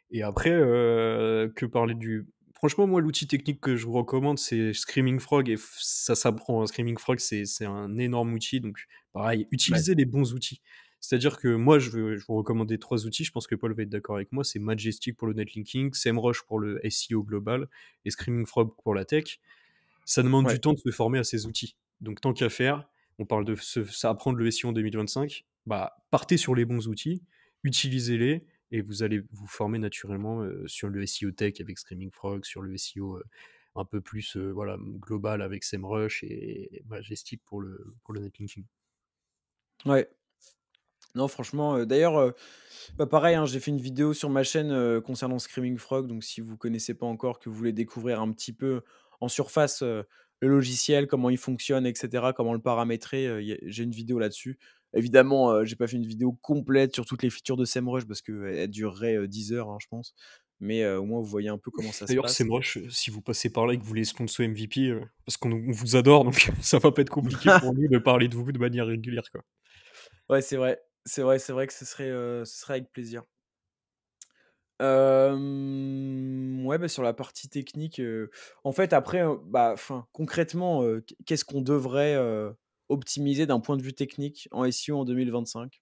Et après, que parler du. Franchement, moi, l'outil technique que je vous recommande, c'est Screaming Frog, et ça s'apprend, hein. Screaming Frog, c'est un énorme outil, donc pareil, Ouais. utilisez les bons outils. C'est-à-dire que moi, je vous recommander 3 outils, je pense que Paul va être d'accord avec moi, c'est Majestic pour le netlinking, SEMrush pour le SEO global, et Screaming Frog pour la tech. Ça demande Ouais. du temps de se former à ces outils. Donc tant qu'à faire, on parle de ça apprendre le SEO en 2025, bah, partez sur les bons outils, utilisez-les et vous allez vous former naturellement sur le SEO tech avec Screaming Frog, sur le SEO un peu plus voilà, global avec SEMrush et Majestic pour le netlinking. Ouais. Non, franchement, d'ailleurs, pareil, hein, j'ai fait une vidéo sur ma chaîne, concernant Screaming Frog, donc si vous connaissez pas encore, que vous voulez découvrir un petit peu en surface, le logiciel, comment il fonctionne et cetera, comment le paramétrer, j'ai une vidéo là-dessus. Évidemment, j'ai pas fait une vidéo complète sur toutes les features de SEMrush parce qu'elle durerait, 10 heures, hein, je pense. Mais, au moins vous voyez un peu comment ça se D'ailleurs, passe. SEMrush, si vous passez par là et que vous voulez sponsor MVP, parce on vous adore, donc ça va pas être compliqué pour nous de parler de vous de manière régulière, quoi. Ouais, c'est vrai. C'est vrai que ce serait avec plaisir. Ouais, sur la partie technique, en fait, après, enfin, concrètement, qu'est-ce qu'on devrait, optimiser d'un point de vue technique en SEO en 2025?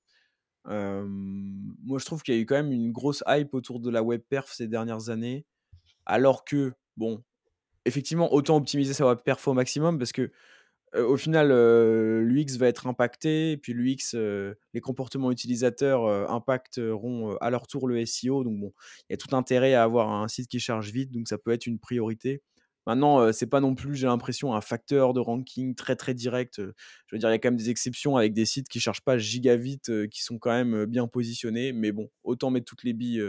Moi, je trouve qu'il y a eu quand même une grosse hype autour de la web perf ces dernières années, alors que, bon, effectivement, autant optimiser sa web perf au maximum parce que au final, l'UX va être impacté et puis l'UX, les comportements utilisateurs, impacteront, à leur tour le SEO, donc bon, il y a tout intérêt à avoir un site qui charge vite, donc ça peut être une priorité. Maintenant, c'est pas non plus, j'ai l'impression, un facteur de ranking très, très direct, je veux dire, il y a quand même des exceptions avec des sites qui chargent pas giga vite, qui sont quand même, bien positionnés, mais bon, autant mettre toutes les billes,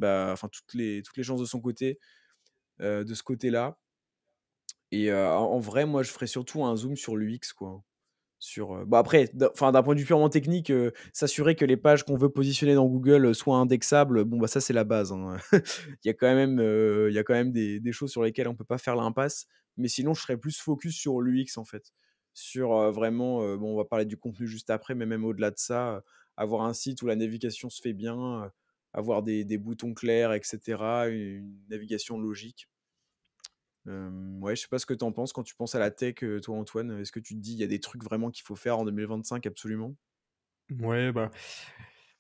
enfin toutes les chances de son côté, de ce côté-là. Et en vrai, moi, je ferais surtout un zoom sur l'UX, quoi. Sur, après, d'un point de vue purement technique, s'assurer que les pages qu'on veut positionner dans Google, soient indexables, bon, ça, c'est la base, hein. Il y a quand même des choses sur lesquelles on peut pas faire l'impasse. Mais sinon, je serais plus focus sur l'UX, en fait. Sur, vraiment, bon, on va parler du contenu juste après, mais même au-delà de ça, avoir un site où la navigation se fait bien, avoir des boutons clairs et cetera, une navigation logique. Ouais, je sais pas ce que tu en penses quand tu penses à la tech, toi, Antoine. Est-ce que tu te dis: «Il y a des trucs vraiment qu'il faut faire en 2025 absolument»? Ouais, bah,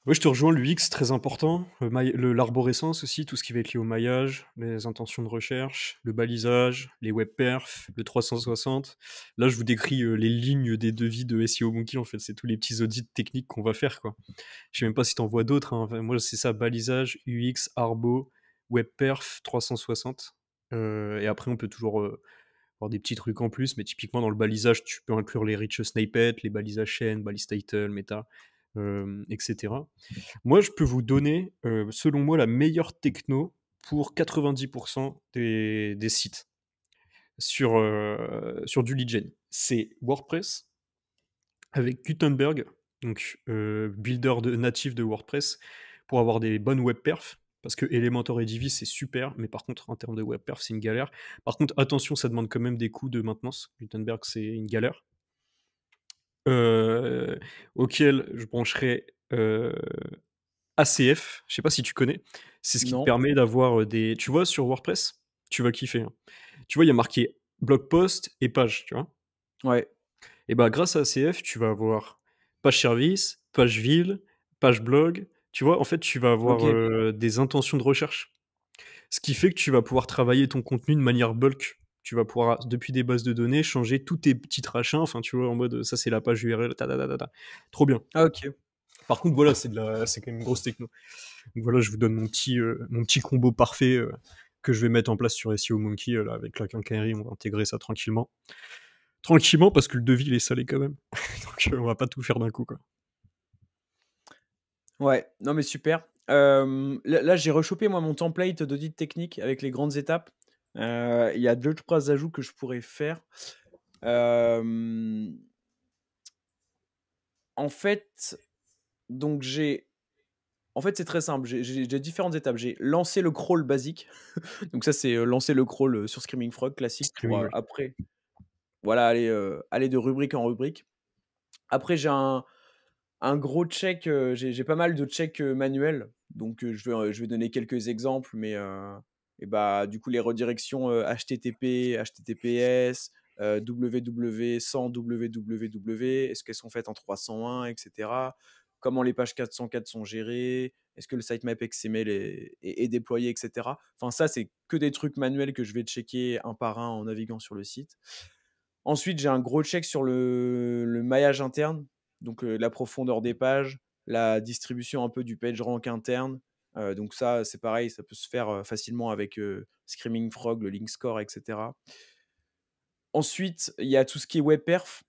ouais, je te rejoins, l'UX très important, l'arborescence aussi, tout ce qui va être lié au maillage, les intentions de recherche, le balisage, les web perfs, le 360. Là, je vous décris, les lignes des devis de SEO Monkey, en fait, c'est tous les petits audits techniques qu'on va faire, quoi. Je sais même pas si tu en vois d'autres, hein. Enfin, moi, c'est ça, balisage, UX, arbo, web perf, 360. Et après, on peut toujours, avoir des petits trucs en plus, mais typiquement dans le balisage, tu peux inclure les rich snippets, les balisages chaînes, balise title, méta, etc. Moi, je peux vous donner, selon moi, la meilleure techno pour 90% des sites sur du lead gen. C'est WordPress avec Gutenberg, donc builder natif de WordPress, pour avoir des bonnes web perfs. Parce que Elementor et Divi, c'est super, mais par contre, en termes de web perf, c'est une galère. Par contre, attention, ça demande quand même des coûts de maintenance. Gutenberg, c'est une galère. Euh, Auquel je brancherai ACF, je sais pas si tu connais. C'est ce qui te Non? permet d'avoir des. Tu vois, sur WordPress, tu vas kiffer, hein. Tu vois, il y a marqué blog post et page, tu vois. Ouais. Et bah, grâce à ACF, tu vas avoir page service, page ville, page blog. Tu vois, en fait, tu vas avoir OK. des intentions de recherche. Ce qui fait que tu vas pouvoir travailler ton contenu de manière bulk. Tu vas pouvoir, depuis des bases de données, changer tous tes petits trachins. Enfin, tu vois, en mode, ça c'est la page URL, ta, ta, ta, ta, ta. Trop bien. Ah OK. Par contre, voilà, c'est quand même une grosse techno. Donc voilà, je vous donne mon petit combo parfait que je vais mettre en place sur SEO Monkey. Là, avec la quincaillerie, on va intégrer ça tranquillement. tranquillement parce que le devis il est salé quand même. Donc on va pas tout faire d'un coup quoi. Ouais, non mais super. Là, j'ai rechopé moi mon template d'audit technique avec les grandes étapes. Il y a 2-3 ajouts que je pourrais faire. Hem, en fait, donc en fait, c'est très simple. J'ai différentes étapes. J'ai lancé le crawl basique. Donc ça, c'est lancer le crawl sur Screaming Frog classique pour Streaming, ouais. après, voilà, aller de rubrique en rubrique. Après, j'ai un gros check. J'ai pas mal de checks manuels. Donc je vais donner quelques exemples, mais et bah, du coup, les redirections HTTP, HTTPS, www, sans www, est-ce qu'elles sont faites en 301, etc. Comment les pages 404 sont gérées, est-ce que le sitemap XML est déployé, etc. Enfin, ça, c'est que des trucs manuels que je vais checker un par un en naviguant sur le site. Ensuite, j'ai un gros check sur le maillage interne, donc la profondeur des pages, la distribution un peu du PageRank interne. Donc ça, c'est pareil, ça peut se faire facilement avec Screaming Frog, le Link Score, etc. Ensuite, il y a tout ce qui est web perf.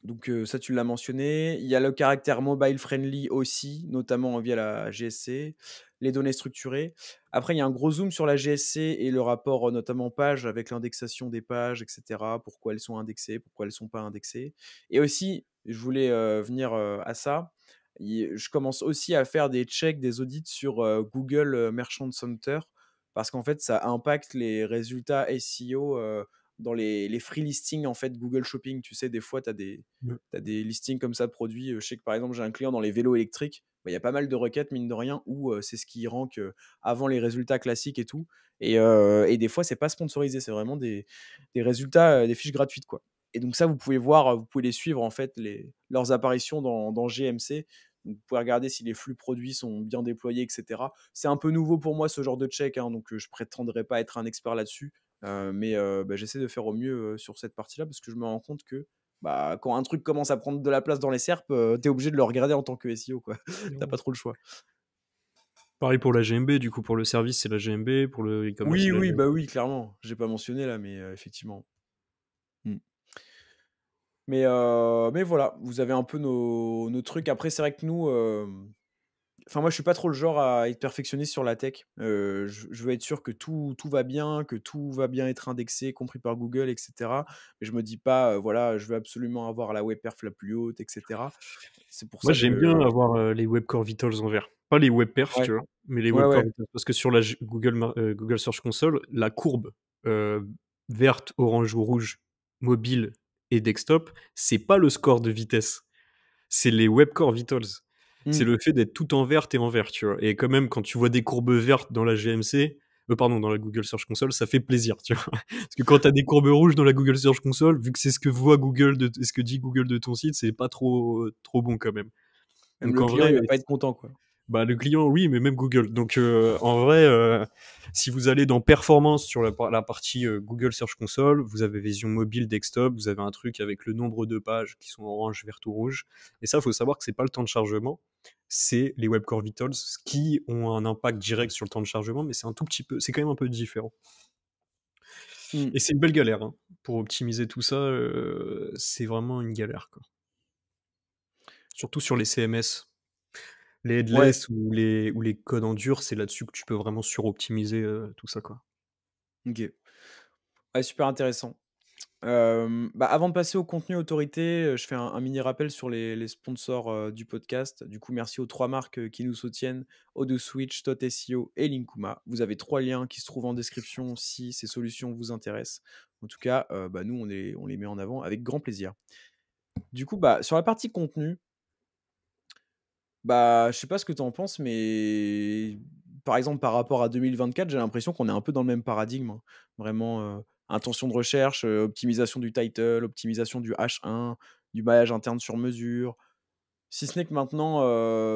Donc ça, tu l'as mentionné. Il y a le caractère mobile friendly aussi, notamment via la GSC, les données structurées. Après, il y a un gros zoom sur la GSC et le rapport notamment page avec l'indexation des pages, etc. Pourquoi elles sont indexées, pourquoi elles ne sont pas indexées. Et aussi, je voulais venir à ça. Je commence aussi à faire des checks, des audits sur Google Merchant Center parce qu'en fait, ça impacte les résultats SEO dans les free listings en fait Google Shopping. Tu sais, des fois, tu as Mm. des listings comme ça de produits. Je sais que par exemple, j'ai un client dans les vélos électriques. Bah, il y a pas mal de requêtes, mine de rien, où c'est ce qui rank avant les résultats classiques et tout. Et des fois, c'est pas sponsorisé, c'est vraiment des résultats, des fiches gratuites, quoi. Et donc ça, vous pouvez voir, vous pouvez les suivre, en fait, leurs apparitions dans GMC. Donc, vous pouvez regarder si les flux produits sont bien déployés, etc. C'est un peu nouveau pour moi, ce genre de check, hein, donc je prétendrai pas être un expert là-dessus. Mais bah, j'essaie de faire au mieux sur cette partie-là parce que je me rends compte que bah, quand un truc commence à prendre de la place dans les SERP, tu es obligé de le regarder en tant que SEO, quoi. T'as pas trop le choix. Pareil pour la GMB, du coup pour le service c'est la GMB, pour le e-commerce Oui, c'est la oui, GMB. bah oui, clairement. J'ai pas mentionné là, mais effectivement. Mm. Mais voilà, vous avez un peu nos trucs. Après, c'est vrai que nous, enfin, moi, je suis pas trop le genre à être perfectionniste sur la tech. Je veux être sûr que tout va bien, que tout va bien être indexé, compris par Google, etc. Mais je me dis pas, voilà, je veux absolument avoir la web perf la plus haute, etc. C'est pour Moi ça j'aime bien que avoir les web core vitals en vert. Pas les web perf, ouais, tu vois, mais les ouais, web core ouais. vitals. Parce que sur la Google Search Console, la courbe euh, verte, orange ou rouge, mobile et desktop, c'est pas le score de vitesse. C'est les web core vitals. C'est Mmh. le fait d'être tout en vert et en vert, tu vois. Et quand même, quand tu vois des courbes vertes dans la GMC, pardon, dans la Google Search Console, ça fait plaisir, tu vois. Parce que quand t'as des courbes rouges dans la Google Search Console, vu que c'est ce que voit Google, ce que dit Google de ton site, c'est pas trop bon quand même. Même Donc le en client, vrai, il va pas être content, quoi. bah, le client, oui, mais même Google. Donc, en vrai, si vous allez dans performance sur la partie Google Search Console, vous avez vision mobile, desktop, vous avez un truc avec le nombre de pages qui sont orange, vert ou rouge. Et ça, il faut savoir que c'est pas le temps de chargement, c'est les Web Core Vitals qui ont un impact direct sur le temps de chargement, mais c'est un tout petit peu, c'est quand même un peu différent. Mmh. Et c'est une belle galère, hein. Pour optimiser tout ça, c'est vraiment une galère, quoi. Surtout sur les CMS. Les Ouais, headless ou les codes en dur, c'est là-dessus que tu peux vraiment suroptimiser, tout ça, quoi. OK. Ouais, super intéressant. Bah, avant de passer au contenu autorité, je fais un mini rappel sur les sponsors, du podcast. Du coup, merci aux 3 marques, qui nous soutiennent: Odoo-Switch, Tot.SEO et Linkuma. Vous avez 3 liens qui se trouvent en description si ces solutions vous intéressent. En tout cas, bah, nous, on les met en avant avec grand plaisir. Du coup, bah, sur la partie contenu, bah, je sais pas ce que tu en penses, mais par exemple, par rapport à 2024, j'ai l'impression qu'on est un peu dans le même paradigme, hein. Vraiment, intention de recherche, optimisation du title, optimisation du H1, du maillage interne sur mesure. Si ce n'est que maintenant,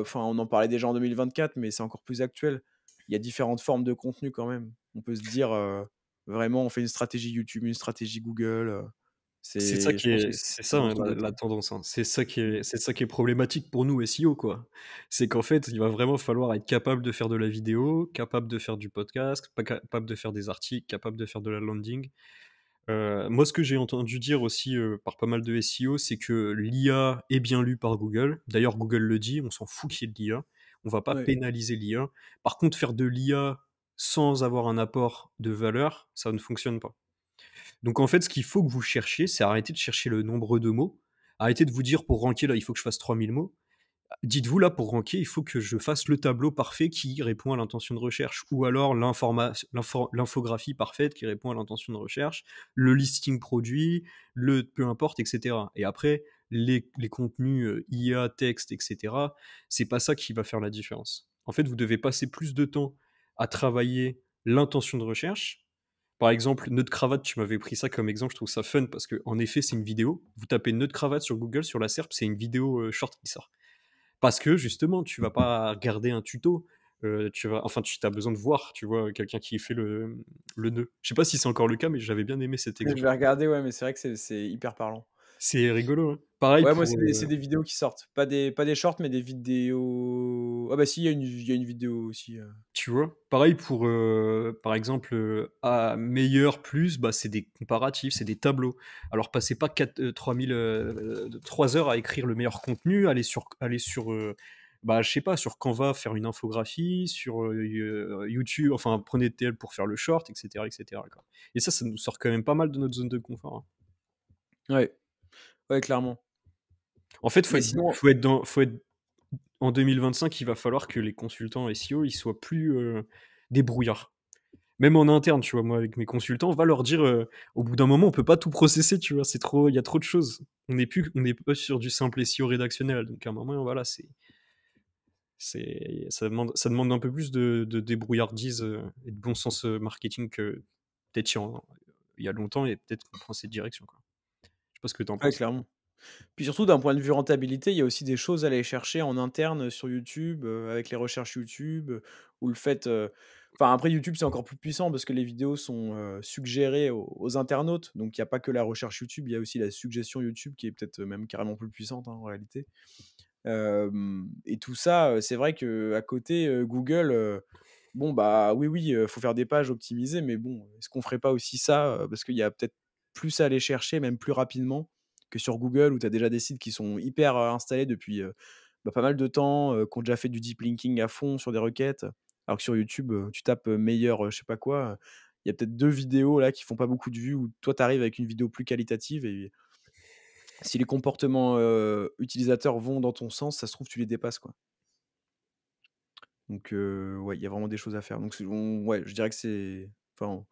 enfin, on en parlait déjà en 2024, mais c'est encore plus actuel. Il y a différentes formes de contenu quand même. On peut se dire, vraiment, on fait une stratégie YouTube, une stratégie Google, C'est ça je qui pense est que c'est c'est ça, dans hein, tout la beauté. tendance, hein. Mmh. C'est ça qui est problématique pour nous SEO, quoi. C'est qu'en fait, il va vraiment falloir être capable de faire de la vidéo, capable de faire du podcast, pas capable de faire des articles, capable de faire de la landing. Moi, ce que j'ai entendu dire aussi, par pas mal de SEO, c'est que l'IA est bien lue par Google. D'ailleurs, Google le dit, on s'en fout qu'il y ait de l'IA. On va pas Ouais. pénaliser l'IA. Par contre, faire de l'IA sans avoir un apport de valeur, ça ne fonctionne pas. Donc en fait, ce qu'il faut que vous cherchiez, c'est arrêter de chercher le nombre de mots. Arrêtez de vous dire pour ranker là, il faut que je fasse 3000 mots. Dites-vous là, pour ranker, il faut que je fasse le tableau parfait qui répond à l'intention de recherche, ou alors l'infographie parfaite qui répond à l'intention de recherche, le listing produit, le peu importe, etc. Et après, les contenus IA, texte, etc., c'est pas ça qui va faire la différence. En fait, vous devez passer plus de temps à travailler l'intention de recherche. Par exemple, nœud de cravate, tu m'avais pris ça comme exemple, je trouve ça fun parce que en effet, c'est une vidéo. Vous tapez nœud de cravate sur Google, sur la SERP, c'est une vidéo short qui sort. Parce que justement, tu vas pas regarder un tuto, tu as besoin de voir, tu vois, quelqu'un qui fait le nœud. Je sais pas si c'est encore le cas, mais j'avais bien aimé cet Je exemple. vais regarder, ouais, mais c'est vrai que c'est hyper parlant. C'est rigolo, hein. Pareil Ouais, moi, pour, c'est des vidéos qui sortent. Pas des shorts, mais des vidéos. Ah bah si, il y a une vidéo aussi. tu vois? Pareil pour, par exemple, à meilleur, plus, bah, c'est des comparatifs, c'est des tableaux. Alors passez pas 3 heures à écrire le meilleur contenu, aller sur, bah, je sais pas, sur Canva faire une infographie, sur, YouTube, enfin prenez tel pour faire le short, et cetera, quoi. Et ça nous sort quand même pas mal de notre zone de confort, hein. Ouais, ouais, clairement. En fait, Mais sinon, faut être en 2025, il va falloir que les consultants SEO, ils soient plus, débrouillards. Même en interne, tu vois, moi, avec mes consultants, on va leur dire, au bout d'un moment, on peut pas tout processer, tu vois, il y a trop de choses. On n'est pas sur du simple SEO rédactionnel. Donc, à un moment, voilà, ça demande un peu plus de débrouillardise et de bon sens marketing que peut-être il y a longtemps et peut-être qu'on prend cette direction, quoi. Je sais pas ce que tu en ouais, penses. clairement. Puis surtout, d'un point de vue rentabilité, il y a aussi des choses à aller chercher en interne sur YouTube, avec les recherches YouTube, ou le fait, enfin après YouTube, c'est encore plus puissant parce que les vidéos sont, suggérées aux internautes. Donc il y a pas que la recherche YouTube, il y a aussi la suggestion YouTube qui est peut-être, même carrément plus puissante, hein, en réalité. Et tout ça, c'est vrai qu'à côté, Google, bon, bah, oui, oui, faut faire des pages optimisées, mais bon, est-ce qu'on ferait pas aussi ça, parce qu'il y a peut-être plus à aller chercher, même plus rapidement que sur Google où tu as déjà des sites qui sont hyper, installés depuis, bah, pas mal de temps, qui ont déjà fait du deep linking à fond sur des requêtes. Alors que sur YouTube, tu tapes, meilleur, je sais pas quoi, il y a peut-être 2 vidéos là qui font pas beaucoup de vues où toi tu arrives avec une vidéo plus qualitative et si les comportements, utilisateurs vont dans ton sens, ça se trouve tu les dépasses, quoi. Donc ouais, il y a vraiment des choses à faire. Donc ouais, je dirais que c'est enfin,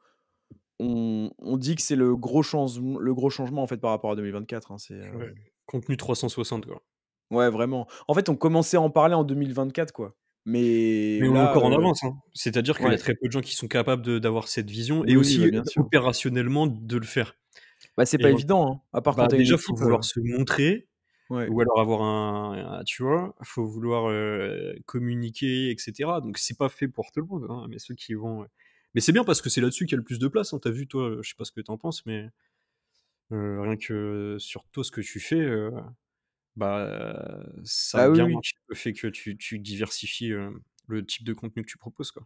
on dit que c'est le gros changement, en fait, par rapport à 2024, hein. Ouais. Contenu 360, quoi. Ouais, vraiment. En fait, on commençait à en parler en 2024, quoi. Mais Mais on est là, encore en avance, hein. C'est-à-dire qu'il y a ouais. très peu de gens qui sont capables d'avoir cette vision et Oui, oui, bah, aussi bien sûr. opérationnellement de le faire. Bah, c'est pas Et évident, hein. À part quand bah, tu as une déjà, faut équipe, vouloir se montrer ouais. ou alors avoir tu vois? Faut vouloir, communiquer et cetera. Donc c'est pas fait pour tout le monde, hein, mais ceux qui vont, mais c'est bien parce que c'est là-dessus qu'il y a le plus de place, hein. Tu vu toi, je sais pas ce que tu en penses, mais rien que sur toi, ce que tu fais, bah, ça a Bah, oui, bien oui. marché le fait que tu diversifies, le type de contenu que tu proposes, quoi.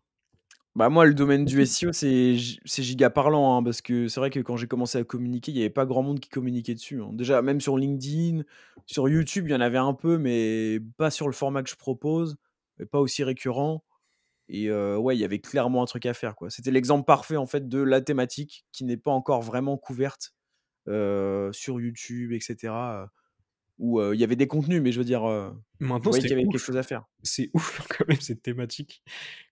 Bah, moi, le domaine du SEO, c'est giga parlant, hein, parce que c'est vrai que quand j'ai commencé à communiquer, il y avait pas grand monde qui communiquait dessus, hein. Déjà, même sur LinkedIn, sur YouTube, il y en avait un peu, mais pas sur le format que je propose et pas aussi récurrent et ouais, il y avait clairement un truc à faire, quoi. C'était l'exemple parfait, en fait, de la thématique qui n'est pas encore vraiment couverte, sur YouTube et cetera, où, il y avait des contenus, mais je veux dire, je Maintenant, voyais qu'il y avait quelque chose à faire. c'est ouf quand même cette thématique.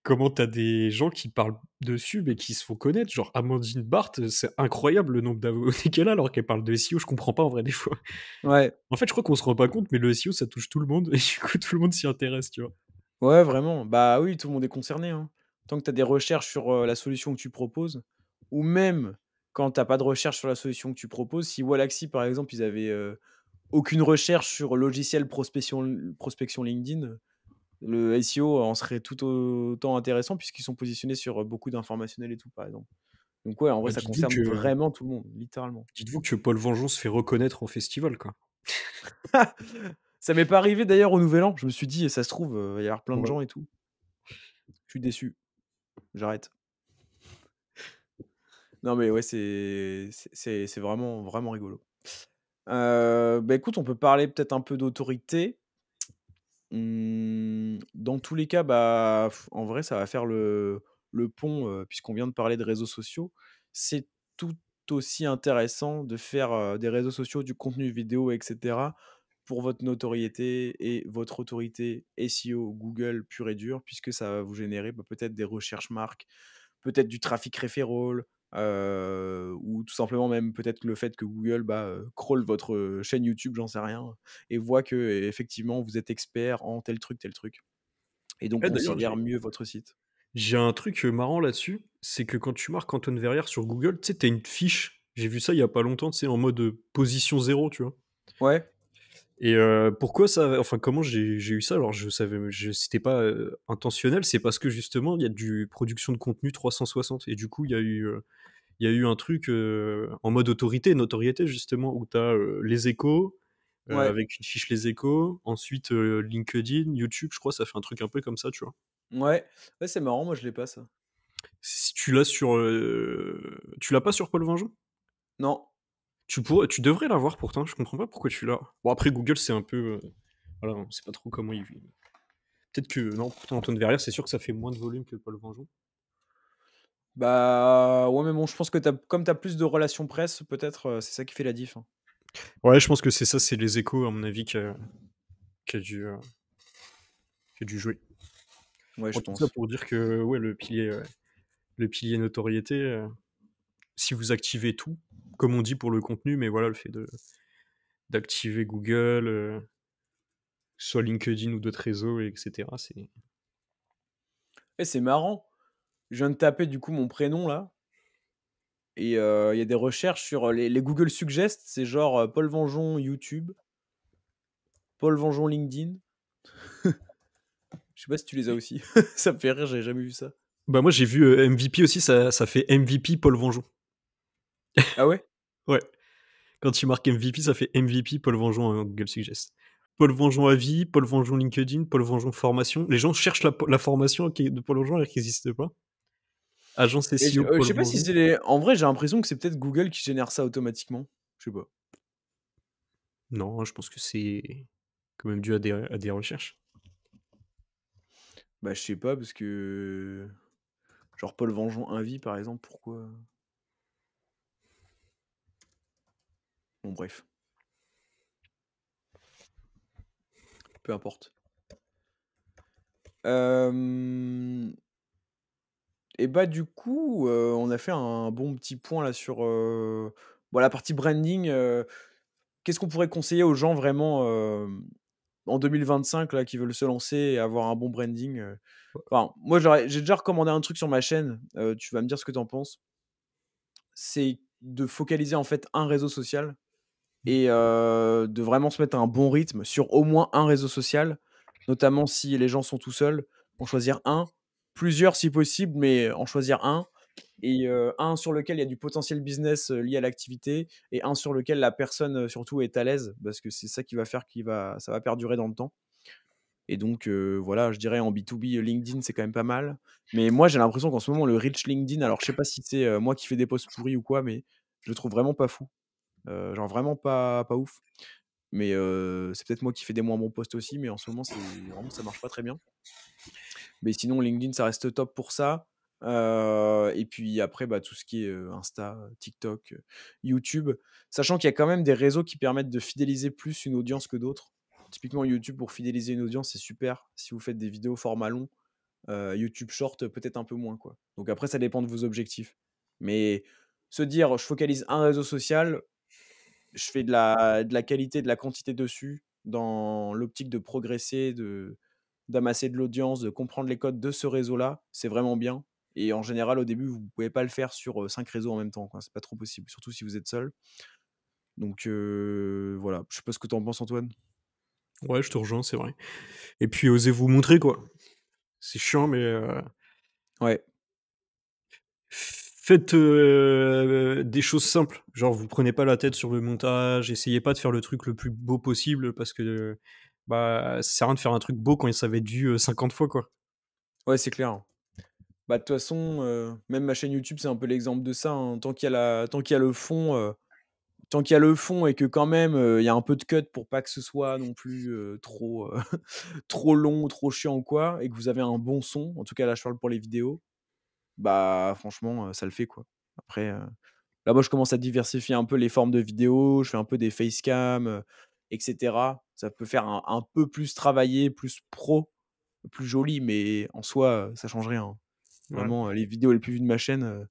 Comment t'as des gens qui parlent dessus, mais qui se font connaître, genre Amandine Barthes, c'est incroyable le nombre d'abonnés qu'elle a alors qu'elle parle de SEO, je comprends pas en vrai des fois. Ouais. En fait, je crois qu'on se rend pas compte, mais le SEO ça touche tout le monde et du coup tout le monde s'y intéresse, tu vois? Ouais, vraiment. Bah, oui, tout le monde est concerné, hein. Tant que tu as des recherches sur, la solution que tu proposes ou même quand tu as pas de recherche sur la solution que tu proposes, si Wallaxy, par exemple, ils avaient, aucune recherche sur logiciel prospection LinkedIn, le SEO en serait tout autant intéressant puisqu'ils sont positionnés sur, beaucoup d'informationnels et tout, par exemple. Donc ouais, en vrai, Bah, ça concerne vraiment tout le monde, littéralement. dites-vous que Paul Vengeance se fait reconnaître en festival, quoi. Ça m'est pas arrivé d'ailleurs au nouvel an. Je me suis dit: «Ça se trouve, il va y avoir plein de Ouais. gens et tout». Je suis déçu, j'arrête. Non, mais ouais, c'est vraiment, vraiment rigolo. Bah, écoute, on peut parler peut-être un peu d'autorité. Dans tous les cas, bah, en vrai, ça va faire le pont, puisqu'on vient de parler de réseaux sociaux. C'est tout aussi intéressant de faire, des réseaux sociaux, du contenu vidéo et cetera, pour votre notoriété et votre autorité SEO Google pur et dur, puisque ça va vous générer, bah, peut-être des recherches marques, peut-être du trafic referral, ou tout simplement même peut-être le fait que Google, bah, crawl votre, chaîne YouTube, j'en sais rien, et voit que effectivement vous êtes expert en tel truc et donc Eh d'ailleurs, considère mieux votre site. j'ai un truc, marrant là-dessus, c'est que quand tu marques Antoine Verrière sur Google, tu sais, tu une fiche. J'ai vu ça il y a pas longtemps, tu sais, en mode, position zéro, tu vois? Ouais, Et pourquoi ça enfin, comment j'ai eu ça? Alors c'était pas, intentionnel, c'est parce que justement, il y a du production de contenu 360 et du coup, il y a eu un truc, en mode autorité, notoriété justement, où tu as, Les Échos, ouais, avec une fiche Les Échos, ensuite, LinkedIn, YouTube, je crois, ça fait un truc un peu comme ça, tu vois? ouais, ouais, c'est marrant, moi je l'ai pas ça. Si tu l'as pas sur Paul Vengeance? Non. Tu devrais l'avoir pourtant, je comprends pas pourquoi tu l'as. Bon après Google c'est un peu, voilà, on sait pas trop comment il peut-être que non, pourtant Antoine Verrière, c'est sûr que ça fait moins de volume que Paul Vengeance. Bah, ouais, mais bon, je pense que comme tu as plus de relations presse, peut-être, c'est ça qui fait la diff, hein. Ouais, je pense que c'est ça, c'est Les Échos à mon avis qui a dû, qui a dû jouer. Ouais, En je tout ça pense. pour dire que ouais, le pilier notoriété, si vous activez tout, comme on dit pour le contenu, mais voilà, le fait de d'activer Google, soit LinkedIn ou d'autres réseaux et cetera, c'est Eh, c'est marrant, je viens de taper du coup mon prénom là et il y a des recherches sur, les Google Suggest, c'est genre, Paul Vengeon YouTube, Paul Vengeon LinkedIn. Je sais pas si tu les as aussi? Ça me fait rire, j'avais jamais vu ça. bah, moi j'ai vu, MVP aussi, ça fait MVP Paul Vengeance. Ah ouais? Ouais. Quand tu marques MVP, ça fait MVP Paul Vengeon en Google Suggest. Paul Vengeon à vie, Paul Vengeon LinkedIn, Paul Vengeon formation. Les gens cherchent la formation de Paul Vengeon alors qu'il n'existe pas. Agence Et SEO je Paul sais pas si Vengeon. c'est les en vrai, j'ai l'impression que c'est peut-être Google qui génère ça automatiquement. Je sais pas. Non, je pense que c'est quand même dû à des recherches. Bah, je sais pas parce que genre Paul Vengeon Invie par exemple, pourquoi? Bon bref, peu importe. Hem Et bah, du coup, on a fait un bon petit point là sur, bah, la partie branding, qu'est-ce qu'on pourrait conseiller aux gens vraiment, en 2025 là, qui veulent se lancer et avoir un bon branding, Enfin, moi j'ai déjà recommandé un truc sur ma chaîne, tu vas me dire ce que tu en penses. C'est de focaliser en fait un réseau social et de vraiment se mettre à un bon rythme sur au moins un réseau social, notamment si les gens sont tout seuls, en choisir un, plusieurs si possible, mais en choisir un et un sur lequel il y a du potentiel business, lié à l'activité et un sur lequel la personne, surtout est à l'aise parce que c'est ça qui va faire ça va perdurer dans le temps et donc voilà, je dirais en B2B, LinkedIn, c'est quand même pas mal. Mais moi, j'ai l'impression qu'en ce moment, le reach LinkedIn, alors je sais pas si c'est, moi qui fais des posts pourris ou quoi, mais je le trouve vraiment pas fou. Genre vraiment pas ouf. Mais c'est peut-être moi qui fais des moins bons posts aussi, mais en ce moment, c'est vraiment ça marche pas très bien. Mais sinon, LinkedIn, ça reste top pour ça. Et puis après, bah, tout ce qui est, Insta, TikTok, YouTube. Sachant qu'il y a quand même des réseaux qui permettent de fidéliser plus une audience que d'autres. Typiquement YouTube, pour fidéliser une audience, c'est super. Si vous faites des vidéos format long, YouTube Short, peut-être un peu moins, quoi. Donc après, ça dépend de vos objectifs. Mais se dire: «Je focalise un réseau social, je fais de la qualité, de la quantité dessus, dans l'optique de progresser, d'amasser de l'audience, de comprendre les codes de ce réseau-là, c'est vraiment bien et en général, au début, vous pouvez pas le faire sur, 5 réseaux en même temps, quoi. C'est pas trop possible, surtout si vous êtes seul. Donc voilà, je sais pas ce que tu en penses, Antoine? Ouais, je te rejoins, c'est vrai. Et puis osez vous montrer quoi. C'est chiant, mais Ouais, faites, des choses simples. Genre, vous prenez pas la tête sur le montage, essayez pas de faire le truc le plus beau possible parce que, bah, ça sert à rien de faire un truc beau quand ça va être vu, 50 fois, quoi. ouais, c'est clair. Bah, de toute façon, même ma chaîne YouTube, c'est un peu l'exemple de ça, hein. Tant qu'il y a le fond, tant qu'il y a le fond et que quand même, il y a un peu de cut pour pas que ce soit non plus, trop, trop long, trop chiant ou quoi et que vous avez un bon son, en tout cas là je parle pour les vidéos, bah, franchement, ça le fait quoi. Après, là moi je commence à diversifier un peu les formes de vidéos, je fais un peu des facecam, et cetera. Ça peut faire un peu plus travaillé, plus pro, plus joli, mais en soi, ça change rien, hein. Ouais. Vraiment, les vidéos les plus vues de ma chaîne,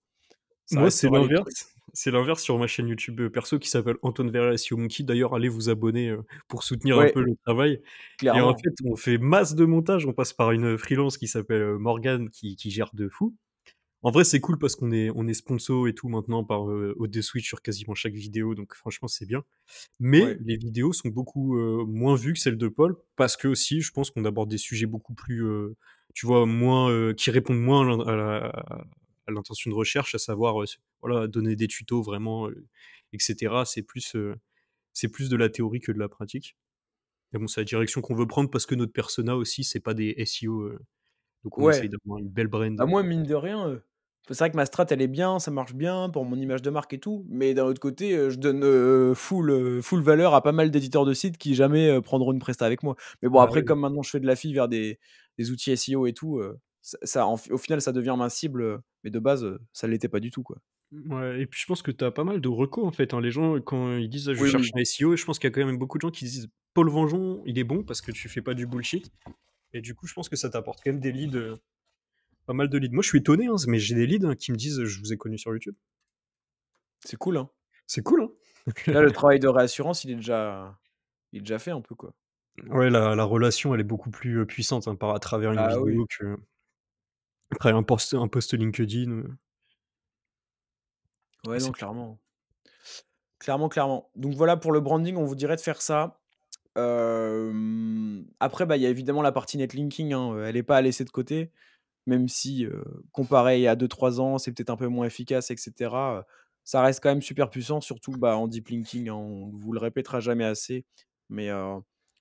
ça Moi, c'est restera les trucs. l'inverse. C'est l'inverse sur ma chaîne YouTube, perso qui s'appelle Antoine Vera SEO Monkey. D'ailleurs, allez vous abonner, pour soutenir un Ouais, peu le travail et en clairement. fait, on fait masse de montage. On passe par une, freelance qui s'appelle, Morgane qui gère de fou. En vrai, c'est cool parce qu'on est sponsor et tout maintenant par, OD Switch sur quasiment chaque vidéo, donc franchement, c'est bien. Mais Ouais. les vidéos sont beaucoup, moins vues que celles de Paul parce que aussi, je pense qu'on aborde des sujets beaucoup plus, tu vois, moins, qui répondent moins à l'intention de recherche, à savoir, voilà, donner des tutos vraiment, et cetera. C'est plus de la théorie que de la pratique. Mais bon, c'est la direction qu'on veut prendre parce que notre persona aussi, c'est pas des SEO, donc on essaye Ouais. d'avoir une belle brand, Bah, moi, mine de rien, c'est vrai que ma strat, elle est bien, ça marche bien pour mon image de marque et tout, mais d'un autre côté, je donne, full valeur à pas mal d'éditeurs de sites qui jamais, prendront une presta avec moi. Mais bon, bah, après, oui. comme maintenant je fais de la fille vers des outils SEO et tout, ça au final, ça devient ma cible, mais de base, ça l'était pas du tout, quoi. Ouais et puis je pense que tu as pas mal de recos, en fait, hein. Les gens, quand ils disent: «Ah, je Oui, cherche oui. un SEO», je pense qu'il y a quand même beaucoup de gens qui disent: «Paul Vengeon, il est bon parce que tu fais pas du bullshit» et du coup, je pense que ça t'apporte quand même des leads, pas mal de leads. Moi, je suis étonné, hein, mais j'ai des leads, hein, qui me disent: «Je vous ai connu sur YouTube». C'est cool, hein. C'est cool, hein? Là, le travail de réassurance, il est déjà fait un peu, quoi. Ouais, la relation, elle est beaucoup plus, puissante, hein, par à travers une Ah oui. vidéo que après un post LinkedIn, Ouais, non, c'est plus clairement. Clairement, clairement. Donc voilà, pour le branding, on vous dirait de faire ça. Après, bah, il y a évidemment la partie netlinking, hein, elle est pas à laisser de côté, même si, comparé à il y a 2-3 ans, c'est peut-être un peu moins efficace et cetera, ça reste quand même super puissant, surtout, bah, en deep linking, hein, on vous le répétera jamais assez. Mais,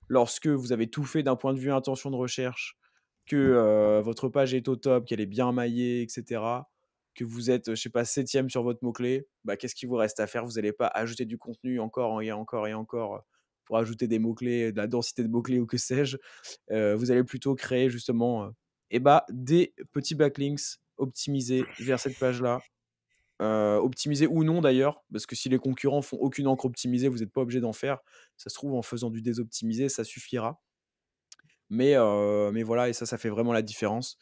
lorsque vous avez tout fait d'un point de vue intention de recherche, que, votre page est au top, qu'elle est bien maillée et cetera, que vous êtes, je sais pas, 7e sur votre mot-clé, bah, qu'est-ce qu'il vous reste à faire? Vous allez pas ajouter du contenu encore et encore et encore, pour ajouter des mots-clés, de la densité de mots-clés ou que sais-je. Vous allez plutôt créer justement, et bah, des petits backlinks optimisés vers cette page-là, optimisés ou non d'ailleurs, parce que si les concurrents font aucune encre optimisée, vous êtes pas obligé d'en faire. Ça se trouve en faisant du désoptimisé, ça suffira. Mais voilà et ça fait vraiment la différence.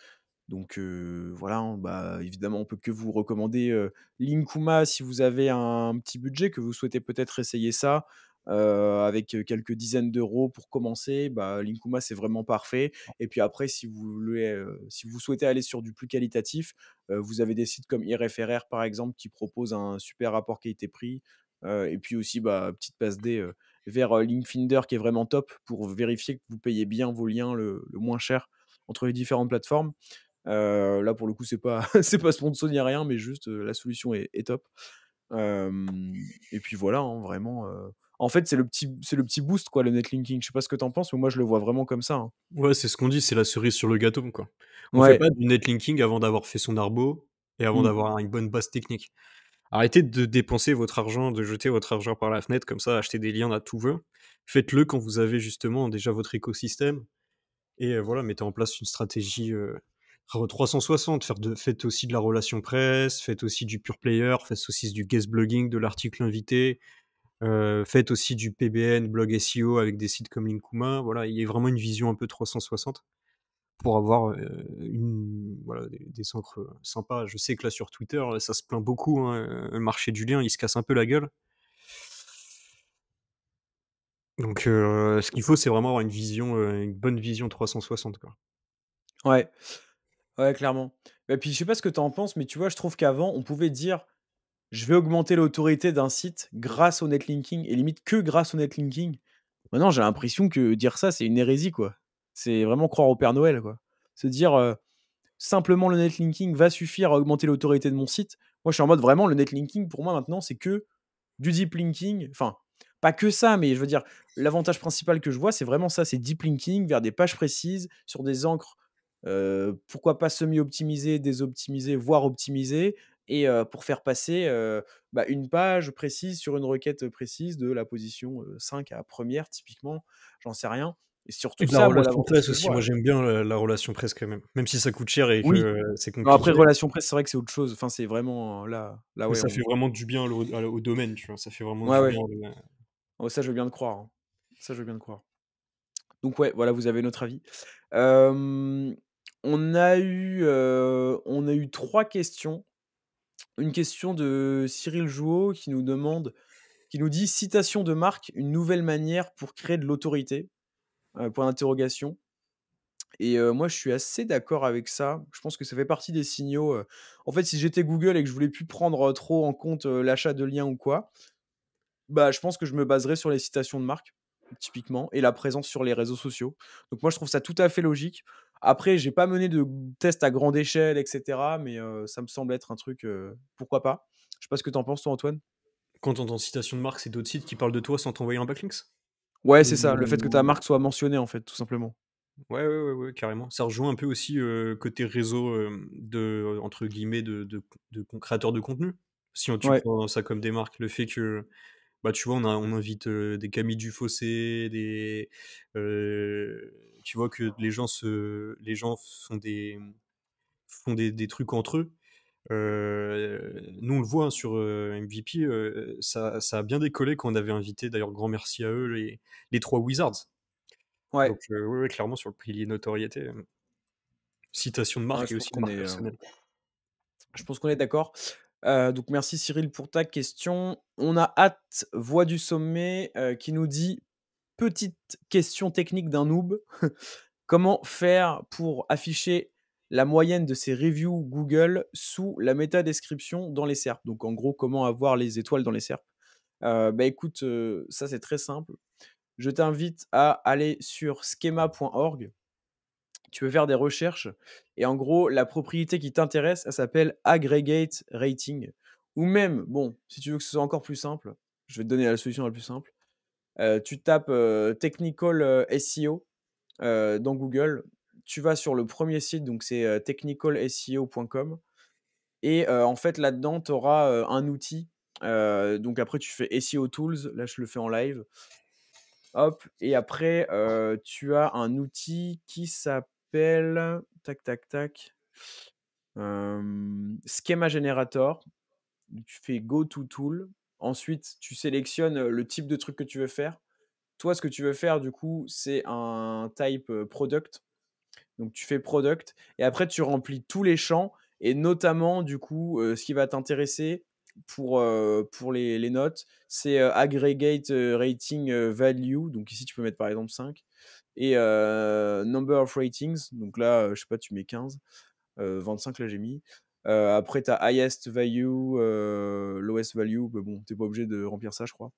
Donc voilà, hein, bah, évidemment, on peut que vous recommander, Linkuma si vous avez un petit budget, que vous souhaitez peut-être essayer ça, avec, quelques dizaines d'euros pour commencer, bah, Linkuma, c'est vraiment parfait et puis après si vous souhaitez aller sur du plus qualitatif, vous avez des sites comme iRefRR, par exemple, qui proposent un super rapport qualité-prix, et puis aussi, bah, petite passe D, vers, Linkfinder qui est vraiment top pour vérifier que vous payez bien vos liens le moins cher entre les différentes plateformes. Là, pour le coup, c'est pas c'est pas sponsor ni rien, mais juste, la solution est top. Et puis voilà, hein, vraiment, en fait, c'est le petit boost, quoi, le netlinking. Je sais pas ce que tu en penses, mais moi, je le vois vraiment comme ça, hein. ouais, c'est ce qu'on dit, c'est la cerise sur le gâteau, quoi. On fait Ouais. pas du netlinking avant d'avoir fait son arbo et avant Mmh. d'avoir une bonne base technique. Arrêtez de dépenser votre argent, de jeter votre argent par la fenêtre comme ça, acheter des liens à tout va. Faites-le quand vous avez justement déjà votre écosystème et voilà, mettez en place une stratégie, 360. Faites aussi de la relation presse, faites aussi du pure player, faites aussi du guest blogging, de l'article invité, faites aussi du PBN, blog SEO avec des sites comme Linkuma. Voilà, il y a vraiment une vision un peu 360 pour avoir, voilà, des encres, sympas. Je sais que là sur Twitter, ça se plaint beaucoup, hein, le marché du lien, il se casse un peu la gueule. Donc ce qu'il faut, c'est vraiment avoir une bonne vision 360, quoi. Ouais. Ouais, clairement. Et puis, je sais pas ce que tu en penses, mais tu vois, je trouve qu'avant, on pouvait dire: «Je vais augmenter l'autorité d'un site grâce au netlinking» et limite que grâce au netlinking. Maintenant, j'ai l'impression que dire ça, c'est une hérésie, quoi. C'est vraiment croire au Père Noël, quoi. Se dire, simplement le netlinking va suffire à augmenter l'autorité de mon site. Moi, je suis en mode vraiment le netlinking pour moi maintenant, c'est que du deep linking. Enfin, pas que ça, mais je veux dire, l'avantage principal que je vois, c'est vraiment ça, c'est deep linking vers des pages précises, sur des encres, Pourquoi pas semi-optimiser, désoptimiser, voire optimiser et pour faire passer, une page précise sur une requête précise de la position, 5 à première typiquement, j'en sais rien et Et surtout de la ça, moi, relation l'avantage presse que je aussi, vois. moi j'aime bien la relation presse quand même. Même si ça coûte cher et Oui, que c'est non après compliqué, relation presse, c'est vrai que c'est autre chose. Enfin, c'est vraiment, là, mais ouais, ça fait on vraiment du bien au domaine, tu vois? Ça fait vraiment ouais, du ouais. bien, Oh ça, je veux bien te croire, hein. Ça, je veux bien te croire. Donc ouais, voilà, vous avez notre avis. On a eu 3 questions. Une question de Cyril Jouot qui nous dit: «Citation de marque, une nouvelle manière pour créer de l'autorité?» Point d'interrogation et moi, je suis assez d'accord avec ça. Je pense que ça fait partie des signaux, en fait, si j'étais Google et que je voulais plus prendre, trop en compte, l'achat de liens ou quoi, bah, je pense que je me baserais sur les citations de marque, typiquement et la présence sur les réseaux sociaux. Donc moi, je trouve ça tout à fait logique. Après, j'ai pas mené de tests à grande échelle et cetera, mais ça me semble être un truc, pourquoi pas? Je sais pas ce que tu en penses toi, Antoine? Quand tu entends citation de marque, c'est d'autres sites qui parlent de toi sans t'envoyer un backlinks? Ouais, c'est ça, le fait que ta Ou marque soit mentionnée, en fait, tout simplement. ouais, ouais, ouais, ouais, carrément. Ça rejoint un peu aussi, côté réseau, de entre guillemets de créateurs de contenu. Si tu Ouais, prends ça comme des marques, le fait que, bah, tu vois, on invite, des Camille Dufossé, tu vois que les gens font des trucs entre eux. Nous, on le voit, hein, sur, MVP, ça a bien décollé quand on avait invité, d'ailleurs grand merci à eux, les 3 Wizards. ouais. Donc, ouais, ouais, clairement sur le pilier notoriété, citation de Ouais, marque et aussi de marque personnelle. je pense qu'on est d'accord. Donc merci Cyril pour ta question. On a Hâte Voix du sommet, qui nous dit: «Petite question technique d'un noob, comment faire pour afficher la moyenne de ses reviews Google sous la métadescription dans les SERP?» Donc en gros, comment avoir les étoiles dans les SERP? Écoute, ça c'est très simple. Je t'invite à aller sur schema.org. Tu peux faire des recherches et en gros, la propriété qui t'intéresse, elle s'appelle aggregate rating ou même, bon, si tu veux que ce soit encore plus simple, je vais te donner la solution la plus simple. Tu tapes, technical, SEO, dans Google. Tu vas sur le premier site, donc c'est, technicalseo.com et en fait, là-dedans, tu auras, un outil, donc après tu fais SEO tools, là, je le fais en live. Hop et après, tu as un outil qui s'appelle tac, tac, tac, Schema Generator. Tu fais go to tool. Ensuite, tu sélectionnes, le type de truc que tu veux faire. Toi, ce que tu veux faire, du coup, c'est un type, product. Donc tu fais product et après tu remplis tous les champs et notamment du coup, ce qui va t'intéresser pour les notes, c'est, aggregate, rating, value. Donc ici, tu peux mettre par exemple 5 et number of ratings. Donc là, je sais pas, tu mets 15, 25 là j'ai mis. Après tu as highest value, lowest value, mais bon, tu pas obligé de remplir ça, je crois.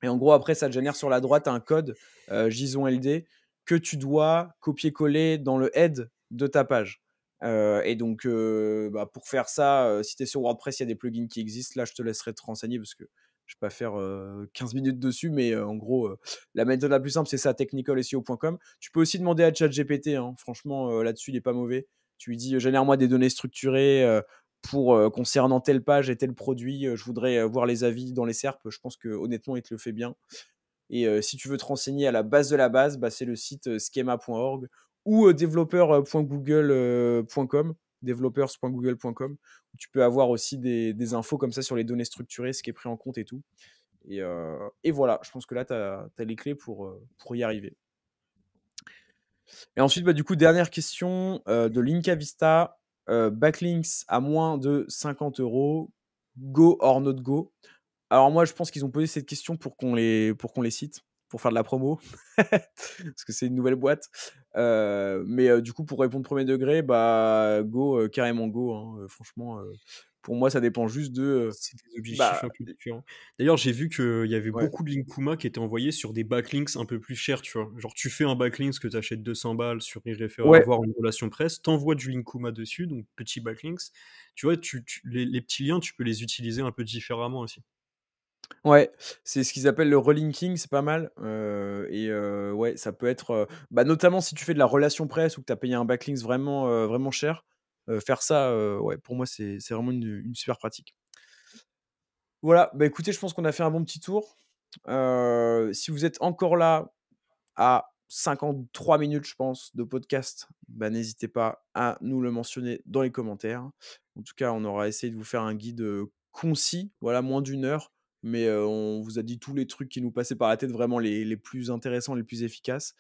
Et en gros, après, ça te génère sur la droite un code JSON LD que tu dois copier-coller dans le head de ta page. Et donc, pour faire ça, si tu es sur WordPress, il y a des plugins qui existent. Là, je te laisserai te renseigner parce que je ne vais pas faire 15 minutes dessus. Mais en gros, la méthode la plus simple, c'est ça, technicalseo.com. Tu peux aussi demander à ChatGPT. Hein. Franchement, là-dessus, il n'est pas mauvais. Tu lui dis, génère-moi des données structurées pour concernant telle page et tel produit, je voudrais voir les avis dans les SERP. Je pense que honnêtement, il te le fait bien. Et si tu veux te renseigner à la base de la base, c'est le site schema.org ou developer.google.com, developers.google.com, où tu peux avoir aussi des infos comme ça sur les données structurées, ce qui est pris en compte et tout. Et voilà, je pense que là, tu as les clés pour y arriver. Et ensuite, du coup, dernière question de Linka Vista. Backlinks à moins de 50 euros. Go or not go? Alors moi, je pense qu'ils ont posé cette question pour qu'on les cite, pour faire de la promo, parce que c'est une nouvelle boîte. Mais du coup, pour répondre premier degré, go, carrément go, hein, franchement, pour moi, ça dépend juste de, C'est des objectifs bah, un peu différents. D'ailleurs, j'ai vu qu'il y avait ouais. beaucoup de Linkuma qui étaient envoyés sur des backlinks un peu plus chers, tu vois? Genre, tu fais un backlink que tu achètes 200 balles sur Ouais, avoir une relation presse, t'envoies du Linkuma dessus, donc petit backlinks. Tu vois, les petits liens, tu peux les utiliser un peu différemment aussi. Ouais, c'est ce qu'ils appellent le relinking, c'est pas mal, ouais, ça peut être, bah, notamment si tu fais de la relation presse ou que tu as payé un backlink vraiment cher, faire ça, ouais, pour moi, c'est vraiment une super pratique. Voilà, bah, écoutez, je pense qu'on a fait un bon petit tour. Si vous êtes encore là à 53 minutes, je pense, de podcast, bah, n'hésitez pas à nous le mentionner dans les commentaires. En tout cas, on aura essayé de vous faire un guide, concis, voilà, moins d'une heure, mais on vous a dit tous les trucs qui nous passaient par la tête, vraiment les plus intéressants, les plus efficaces.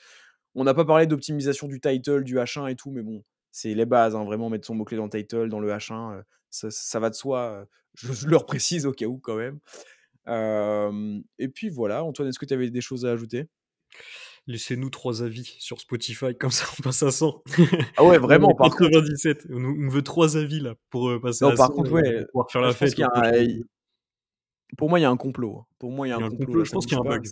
On n'a pas parlé d'optimisation du title, du H1 et tout, mais bon, c'est les bases, hein, vraiment mettre son mot-clé dans le title, dans le H1, ça va de soi, je le reprécise au cas où quand même. Et puis voilà, Antoine, est-ce que tu avais des choses à ajouter? Laissez-nous 3 avis sur Spotify, comme ça on passe à 100. Ah ouais, On est vraiment, à par contre. 97. On veut 3 avis là pour, passer Non, à par 100 contre, et on ouais, va pouvoir faire là, la je pense fête qu'il y au a prochain un épisode. pour moi, il y a un complot, hein. Pour moi, il y a Il y un a un complot complot, là, je ça pense qu'il bouge y a un pas. bug.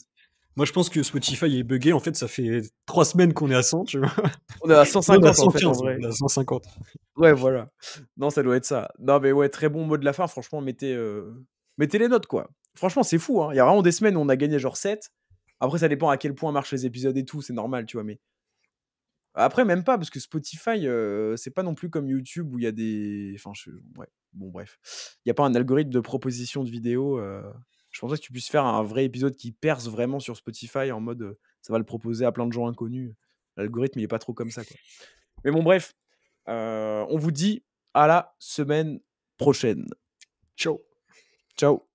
Moi, je pense que Spotify est buggé. En fait, ça fait 3 semaines qu'on est à 100, tu vois? On est à Non, on est à 150 en fait, en 115, vrai. on est à 150. Ouais, voilà. Non, ça doit être ça. Non, mais ouais, très bon mot de la fin, franchement, mettez les notes, quoi. Franchement, c'est fou, hein. Il y a vraiment des semaines où on a gagné genre 7. Après, ça dépend à quel point marchent les épisodes et tout, c'est normal, tu vois? Mais après, même pas, parce que Spotify, c'est pas non plus comme YouTube où il y a des enfin, ouais, bon, bref. Il y a pas un algorithme de proposition de vidéos, je pensais que tu puisses faire un vrai épisode qui perce vraiment sur Spotify en mode, ça va le proposer à plein de gens inconnus. L'algorithme, il est pas trop comme ça, quoi. Mais bon, bref, on vous dit à la semaine prochaine. Ciao. Ciao.